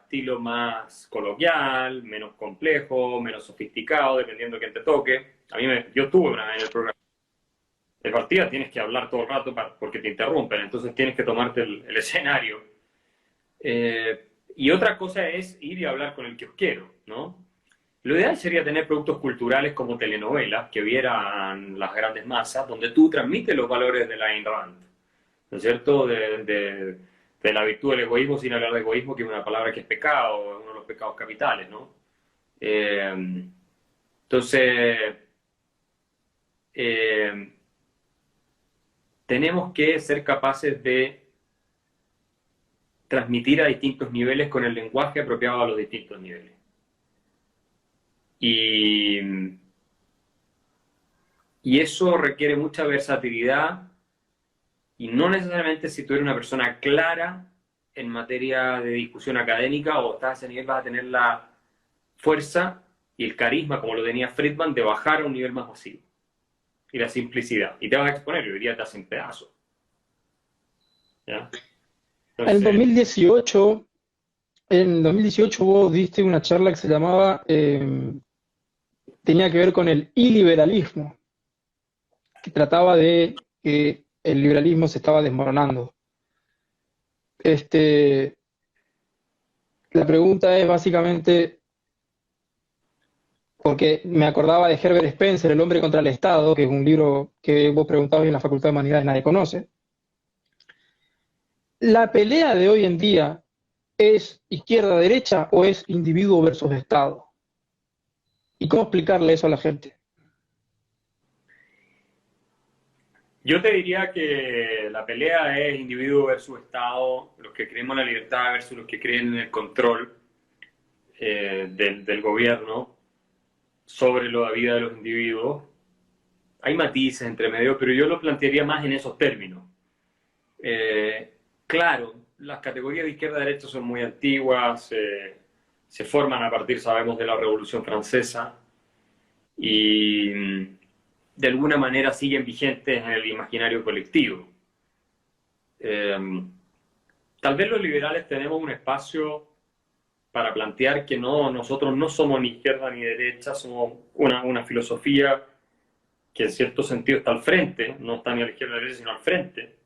estilo más coloquial, menos complejo, menos sofisticado, dependiendo de quién te toque. Yo tuve una vez en el programa de partida, tienes que hablar todo el rato porque te interrumpen, entonces tienes que tomarte el escenario. Y otra cosa es ir y hablar con el kiosquero, ¿no? Lo ideal sería tener productos culturales como telenovelas que vieran las grandes masas, donde tú transmites los valores de la Ayn Rand, ¿no es cierto? De la virtud del egoísmo sin hablar de egoísmo, que es una palabra que es pecado, es uno de los pecados capitales, ¿no? Entonces, eh, tenemos que ser capaces de transmitir a distintos niveles con el lenguaje apropiado a los distintos niveles. Y, y eso requiere mucha versatilidad y no necesariamente si tú eres una persona clara en materia de discusión académica o estás a ese nivel vas a tener la fuerza y el carisma, como lo tenía Friedman, de bajar a un nivel más masivo. Y la simplicidad. Y te vas a exponer, yo diría, te hacen pedazos. ¿Ya? En Entonces, 2018, en 2018 vos diste una charla que se llamaba, tenía que ver con el iliberalismo, que trataba de que el liberalismo se estaba desmoronando. Este, la pregunta es básicamente, porque me acordaba de Herbert Spencer, El hombre contra el Estado, que es un libro que vos preguntabas en la Facultad de Humanidades nadie conoce. ¿La pelea de hoy en día es izquierda-derecha o es individuo versus Estado? ¿Y cómo explicarle eso a la gente? yo te diría que la pelea es individuo versus Estado, los que creemos en la libertad versus los que creen en el control. del gobierno sobre la vida de los individuos. Hay matices entre medio, pero yo lo plantearía más en esos términos. Claro, las categorías de izquierda y derecha son muy antiguas, se forman a partir, sabemos, de la Revolución Francesa y de alguna manera siguen vigentes en el imaginario colectivo. Tal vez los liberales tenemos un espacio para plantear que nosotros no somos ni izquierda ni derecha, somos una filosofía que en cierto sentido está al frente, no está ni a la izquierda ni a la derecha, sino al frente,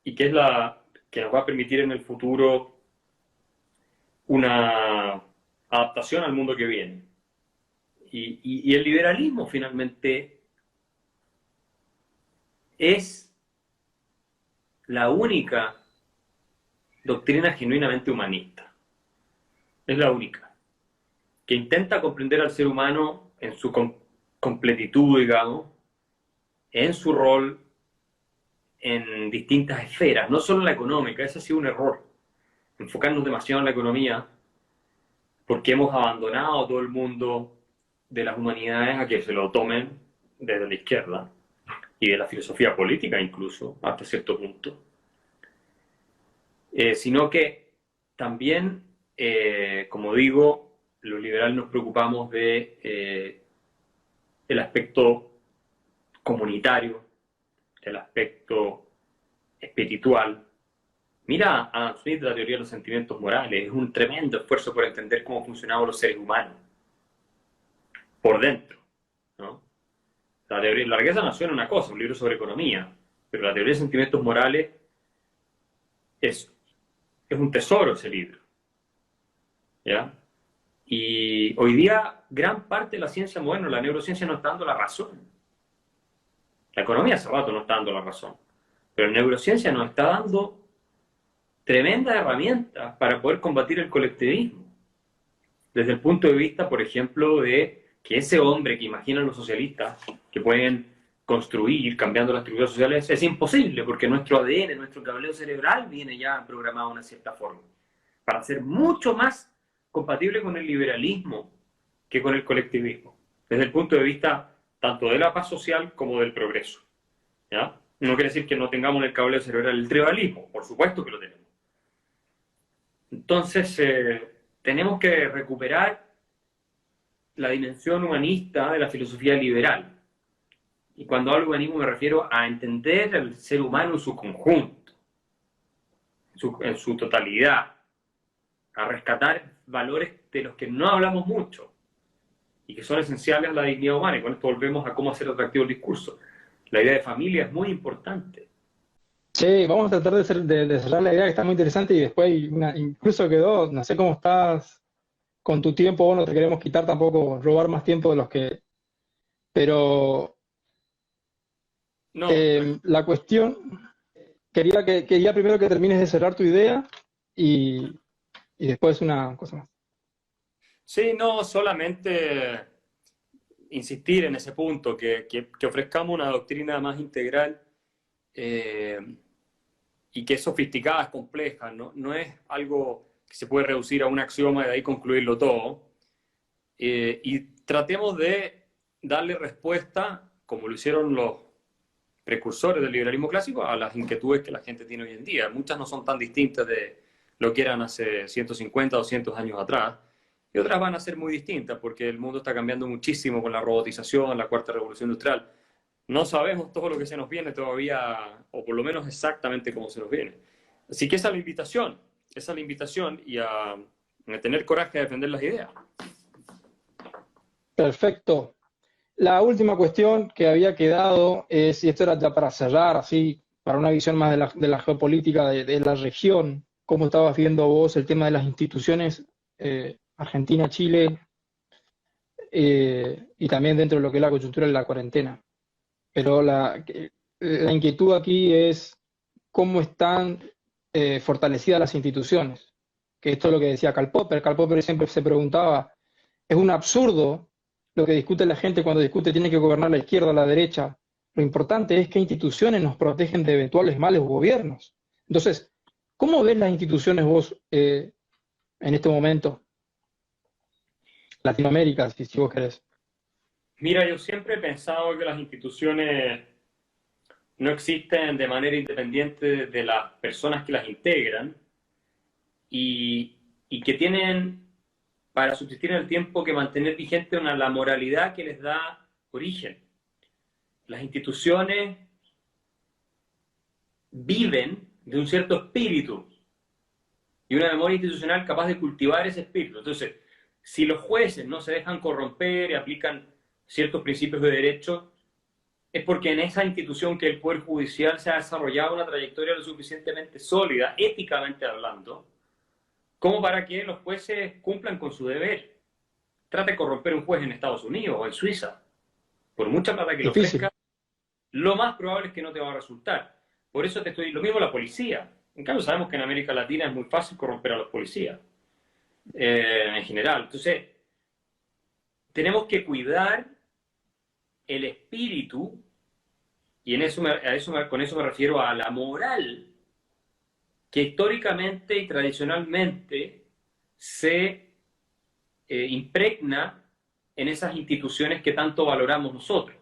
y que es la que nos va a permitir en el futuro una adaptación al mundo que viene. Y el liberalismo finalmente es la única doctrina genuinamente humanista. Es la única. Que intenta comprender al ser humano en su completitud, digamos, en su rol en distintas esferas, no solo en la económica. Ese ha sido un error. Enfocarnos demasiado en la economía porque hemos abandonado a todo el mundo de las humanidades a que se lo tomen desde la izquierda y de la filosofía política incluso, hasta cierto punto. Sino que también, como digo, los liberales nos preocupamos de el aspecto comunitario, el aspecto espiritual. Mira a Adam Smith, la teoría de los sentimientos morales, es un tremendo esfuerzo por entender cómo funcionaban los seres humanos por dentro, ¿no? La riqueza nació en una cosa, un libro sobre economía, pero la teoría de sentimientos morales es un tesoro ese libro, ¿ya? Y hoy día gran parte de la ciencia moderna, la neurociencia, no está dando la razón. La economía hace rato no está dando la razón, pero la neurociencia nos está dando tremendas herramientas para poder combatir el colectivismo. Desde el punto de vista, por ejemplo, de que ese hombre que imaginan los socialistas, que pueden construir cambiando las estructuras sociales, es imposible, porque nuestro ADN, nuestro cableado cerebral viene ya programado de una cierta forma, para ser mucho más compatible con el liberalismo que con el colectivismo, desde el punto de vista tanto de la paz social como del progreso, ¿ya? No quiere decir que no tengamos en el cableado cerebral el tribalismo, por supuesto que lo tenemos. Entonces, tenemos que recuperar la dimensión humanista de la filosofía liberal. Y cuando hablo de humanismo me refiero a entender al ser humano en su conjunto, en su totalidad, a rescatar valores de los que no hablamos mucho y que son esenciales a la dignidad humana. Y con esto volvemos a cómo hacer atractivo el discurso. La idea de familia es muy importante. Sí, vamos a tratar de cerrar la idea, que está muy interesante, y después incluso quedó, no sé cómo estás con tu tiempo, bueno, no te queremos quitar tampoco, robar más tiempo de los que... Pero No, la cuestión, quería primero que termines de cerrar tu idea y después una cosa más. sí, no, solamente insistir en ese punto, que ofrezcamos una doctrina más integral y que es sofisticada, es compleja, no es algo que se puede reducir a un axioma y de ahí concluirlo todo. Y tratemos de darle respuesta, como lo hicieron los precursores del liberalismo clásico, a las inquietudes que la gente tiene hoy en día. Muchas no son tan distintas de lo que eran hace 150 o 200 años atrás, y otras van a ser muy distintas, porque el mundo está cambiando muchísimo con la robotización, la cuarta revolución industrial. No sabemos todo lo que se nos viene todavía, o por lo menos exactamente cómo se nos viene. Así que esa es la invitación, y a tener coraje de defender las ideas. Perfecto. La última cuestión que había quedado es, y esto era ya para cerrar, así, para una visión más de la geopolítica de la región, cómo estabas viendo vos el tema de las instituciones Argentina, Chile, y también dentro de lo que es la coyuntura de la cuarentena. Pero la inquietud aquí es cómo están fortalecidas las instituciones, que esto es lo que decía Karl Popper. Karl Popper siempre se preguntaba, es un absurdo lo que discute la gente cuando discute tiene que gobernar la izquierda o la derecha. Lo importante es qué instituciones nos protegen de eventuales malos gobiernos. Entonces, ¿cómo ves las instituciones vos en este momento? Latinoamérica, si vos querés. Mira, yo siempre he pensado que las instituciones no existen de manera independiente de las personas que las integran y, y que tienen para subsistir en el tiempo que mantener vigente la moralidad que les da origen. Las instituciones viven de un cierto espíritu y una memoria institucional capaz de cultivar ese espíritu. Entonces, si los jueces no se dejan corromper y aplican ciertos principios de derecho, es porque en esa institución que es el Poder Judicial se ha desarrollado una trayectoria lo suficientemente sólida, éticamente hablando, como para que los jueces cumplan con su deber. Trata de corromper un juez en Estados Unidos o en Suiza, por mucha plata que le Difícil. ofrezca, lo más probable es que no te va a resultar. Por eso lo mismo la policía. En cambio, sabemos que en América Latina es muy fácil corromper a los policías, en general. Entonces, tenemos que cuidar el espíritu, y con eso me refiero a la moral, que históricamente y tradicionalmente se impregna en esas instituciones que tanto valoramos nosotros.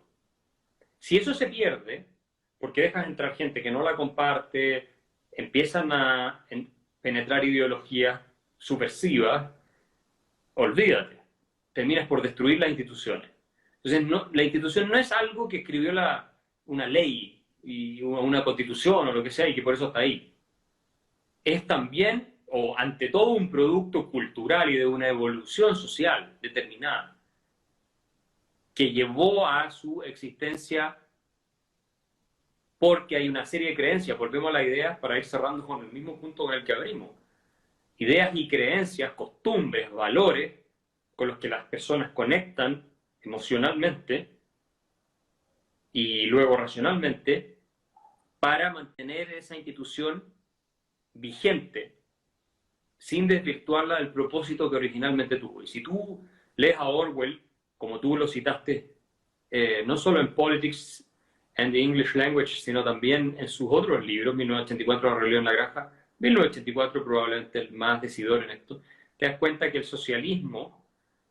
Si eso se pierde, porque dejas entrar gente que no la comparte, empiezan a penetrar ideologías subversivas, olvídate, terminas por destruir las instituciones. Entonces, la institución no es algo que escribió una ley y una constitución o lo que sea y que por eso está ahí. Es también, o ante todo, un producto cultural y de una evolución social determinada que llevó a su existencia porque hay una serie de creencias. Volvemos a la idea para ir cerrando con el mismo punto con el que abrimos. Ideas y creencias, costumbres, valores con los que las personas conectan emocionalmente y luego racionalmente para mantener esa institución vigente sin desvirtuarla del propósito que originalmente tuvo. Y si tú lees a Orwell, como tú lo citaste, no solo en Politics and the English Language, sino también en sus otros libros, 1984, La rebelión en la granja, 1984 probablemente el más decidor en esto, te das cuenta que el socialismo, o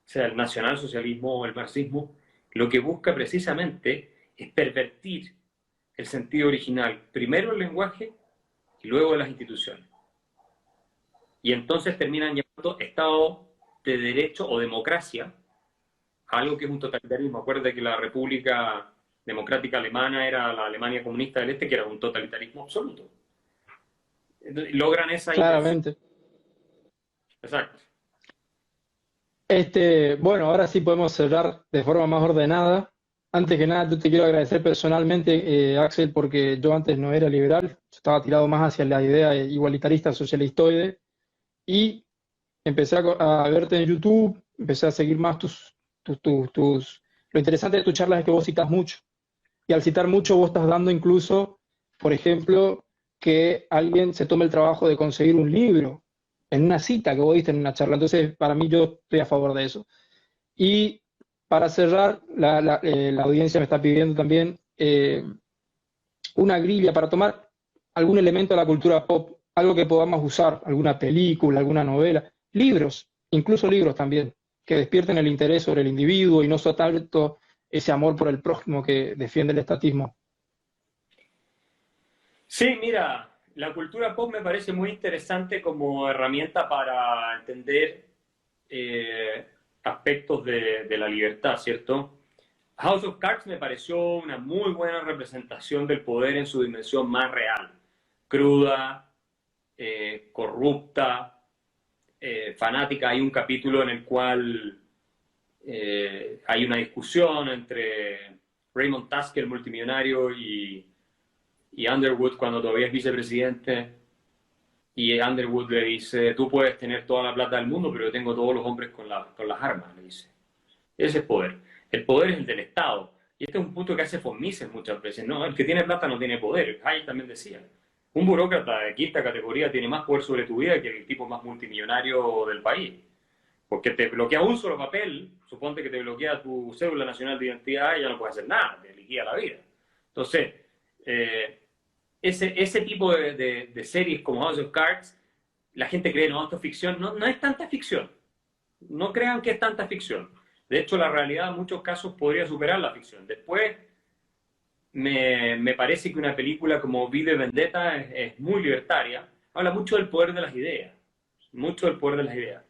sea, el nacionalsocialismo o el marxismo, lo que busca precisamente es pervertir el sentido original, primero el lenguaje y luego las instituciones. Y entonces terminan llamando Estado de Derecho o democracia, algo que es un totalitarismo. Acuérdate que la República Democrática Alemana era la Alemania comunista del Este, que era un totalitarismo absoluto. Entonces, logran esa inversión. Claramente. Exacto. Bueno, ahora sí podemos cerrar de forma más ordenada. Antes que nada, yo te quiero agradecer personalmente, Axel, porque yo antes no era liberal, yo estaba tirado más hacia la idea igualitarista socialistoide y empecé a verte en YouTube, empecé a seguir más Lo interesante de tus charlas es que vos citas mucho. Y al citar mucho, vos estás dando incluso, por ejemplo, que alguien se tome el trabajo de conseguir un libro en una cita que vos diste en una charla. Entonces, para mí, yo estoy a favor de eso. Y para cerrar, la audiencia me está pidiendo también una grilla para tomar algún elemento de la cultura pop, algo que podamos usar, alguna película, alguna novela, libros, incluso libros también, que despierten el interés sobre el individuo y no solo tanto ese amor por el prójimo que defiende el estatismo. Sí, mira, la cultura pop me parece muy interesante como herramienta para entender aspectos de la libertad, ¿cierto? House of Cards me pareció una muy buena representación del poder en su dimensión más real, cruda, corrupta, fanática. Hay un capítulo en el cual hay una discusión entre Raymond Tasker, multimillonario, y Underwood cuando todavía es vicepresidente, y Underwood le dice, tú puedes tener toda la plata del mundo, pero yo tengo todos los hombres con las armas, le dice. Ese es poder. El poder es el del Estado. Y este es un punto que hace von Mises muchas veces. No, el que tiene plata no tiene poder. Hayek también decía. Un burócrata de quinta categoría tiene más poder sobre tu vida que el tipo más multimillonario del país. Porque te bloquea un solo papel, suponte que te bloquea tu cédula nacional de identidad y ya no puedes hacer nada, te liquida la vida. Entonces, ese tipo de series como House of Cards, la gente cree, no, esto es ficción. No, no es tanta ficción. No crean que es tanta ficción. De hecho, la realidad en muchos casos podría superar la ficción. Después, me parece que una película como V de Vendetta es muy libertaria. Habla mucho del poder de las ideas. Mucho del poder de las ideas.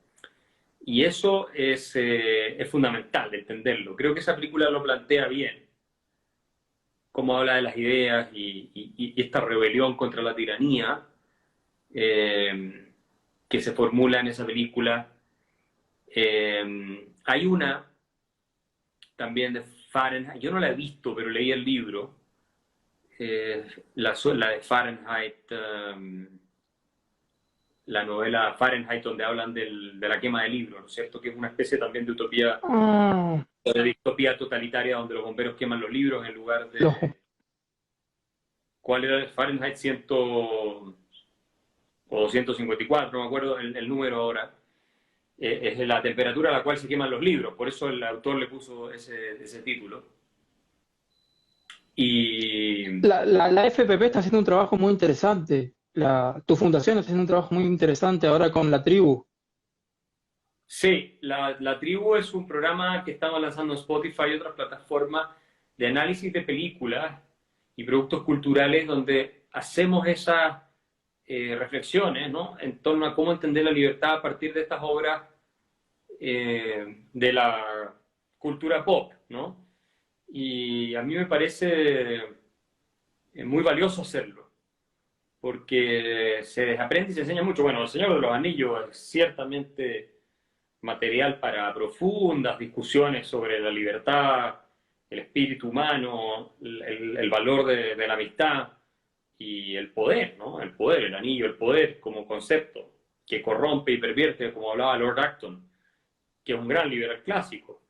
Y eso es fundamental de entenderlo. Creo que esa película lo plantea bien. Cómo habla de las ideas y esta rebelión contra la tiranía que se formula en esa película. Hay una también de Fahrenheit, yo no la he visto, pero leí el libro, la de Fahrenheit, la novela Fahrenheit, donde hablan de la quema de libros, ¿no es cierto? Que es una especie también de utopía, Ah, de distopía totalitaria, donde los bomberos queman los libros en lugar los, de... ¿Cuál era el Fahrenheit 100 o 254? No me acuerdo el número ahora. Es la temperatura a la cual se queman los libros, por eso el autor le puso ese título. Y la FPP está haciendo un trabajo muy interesante. Tu fundación está haciendo un trabajo muy interesante ahora con la tribu. sí, la Tribu es un programa que estamos lanzando en Spotify y otras plataformas de análisis de películas y productos culturales donde hacemos esas reflexiones, ¿no? En torno a cómo entender la libertad a partir de estas obras de la cultura pop, ¿no? Y a mí me parece muy valioso hacerlo, porque se aprende y se enseña mucho. Bueno, El Señor de los Anillos es ciertamente material para profundas discusiones sobre la libertad, el espíritu humano, el valor de la amistad y el poder, ¿no? El poder, el anillo, el poder como concepto que corrompe y pervierte, como hablaba Lord Acton, que es un gran liberal clásico.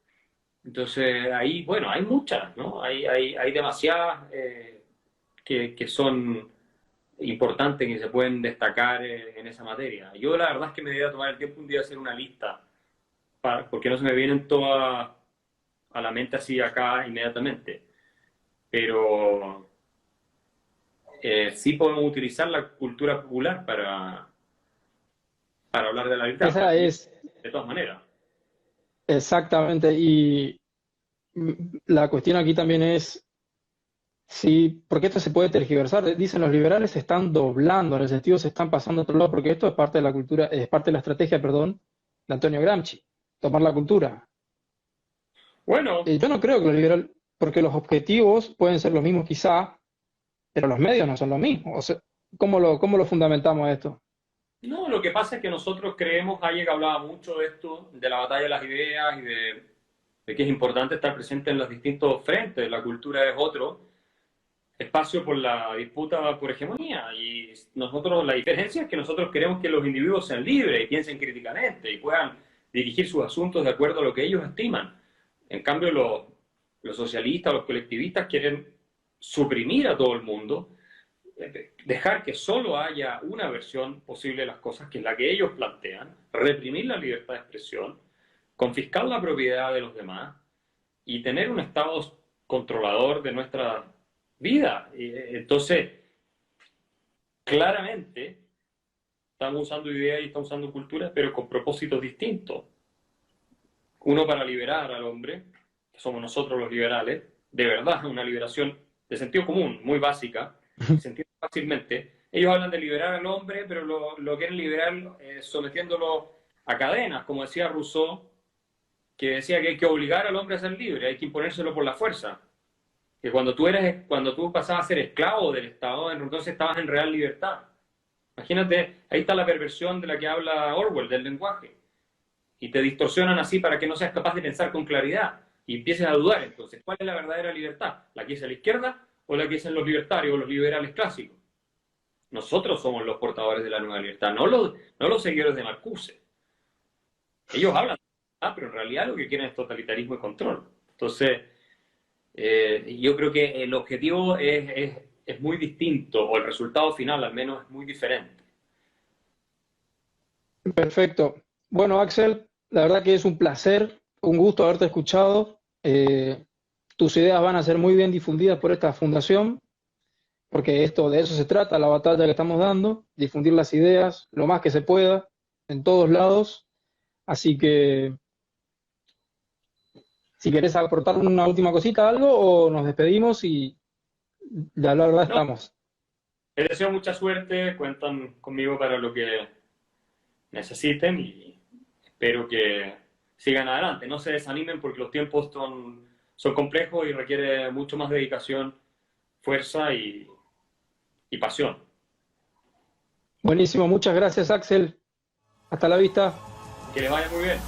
Entonces, ahí, bueno, hay muchas, ¿no? Hay demasiadas que son importantes y se pueden destacar en esa materia. Yo la verdad es que me debería tomar el tiempo un día de hacer una lista, porque no se me vienen todas a la mente así acá inmediatamente. Pero sí podemos utilizar la cultura popular para hablar de la libertad, Esa es de todas maneras. exactamente. Y la cuestión aquí también es sí, porque esto se puede tergiversar. Dicen los liberales se están doblando, en el sentido se están pasando a otro lado, porque esto es parte de la cultura, es parte de la estrategia, perdón, de Antonio Gramsci, tomar la cultura. Bueno, Yo no creo que los liberales, porque los objetivos pueden ser los mismos quizá, pero los medios no son los mismos. O sea, cómo lo fundamentamos esto? no, lo que pasa es que nosotros creemos, Hayek hablaba mucho de esto, de la batalla de las ideas y de que es importante estar presente en los distintos frentes. La cultura es otro espacio por la disputa por hegemonía y nosotros, la diferencia es que nosotros queremos que los individuos sean libres y piensen críticamente y puedan dirigir sus asuntos de acuerdo a lo que ellos estiman. En cambio, los socialistas, los colectivistas quieren suprimir a todo el mundo, dejar que solo haya una versión posible de las cosas, que es la que ellos plantean, reprimir la libertad de expresión, confiscar la propiedad de los demás y tener un Estado controlador de nuestra vida. Entonces, claramente, estamos usando ideas y estamos usando culturas, pero con propósitos distintos. Uno para liberar al hombre, que somos nosotros los liberales, de verdad, una liberación de sentido común, muy básica, se entiende fácilmente. Ellos hablan de liberar al hombre, pero lo quieren liberar sometiéndolo a cadenas, como decía Rousseau, que decía que hay que obligar al hombre a ser libre, hay que imponérselo por la fuerza. Que cuando tú pasabas a ser esclavo del Estado, entonces estabas en real libertad. Imagínate, ahí está la perversión de la que habla Orwell, del lenguaje. Y te distorsionan así para que no seas capaz de pensar con claridad y empieces a dudar. Entonces, ¿cuál es la verdadera libertad? ¿La que dice la izquierda o la que dicen los libertarios o los liberales clásicos? Nosotros somos los portadores de la nueva libertad, no los seguidores de Marcuse. Ellos hablan, pero en realidad lo que quieren es totalitarismo y control. Entonces, yo creo que el objetivo es muy distinto, o el resultado final al menos es muy diferente. Perfecto. Bueno, Axel, la verdad que es un placer, un gusto haberte escuchado. Tus ideas van a ser muy bien difundidas por esta fundación, porque esto de eso se trata, la batalla que estamos dando, difundir las ideas lo más que se pueda, en todos lados. Así que, si querés aportar una última cosita, algo, o nos despedimos y de hablar, No, estamos. les deseo mucha suerte, cuentan conmigo para lo que necesiten y espero que sigan adelante. No se desanimen porque los tiempos son complejos y requiere mucho más dedicación, fuerza y pasión. Buenísimo, muchas gracias, Axel. Hasta la vista. Que les vaya muy bien.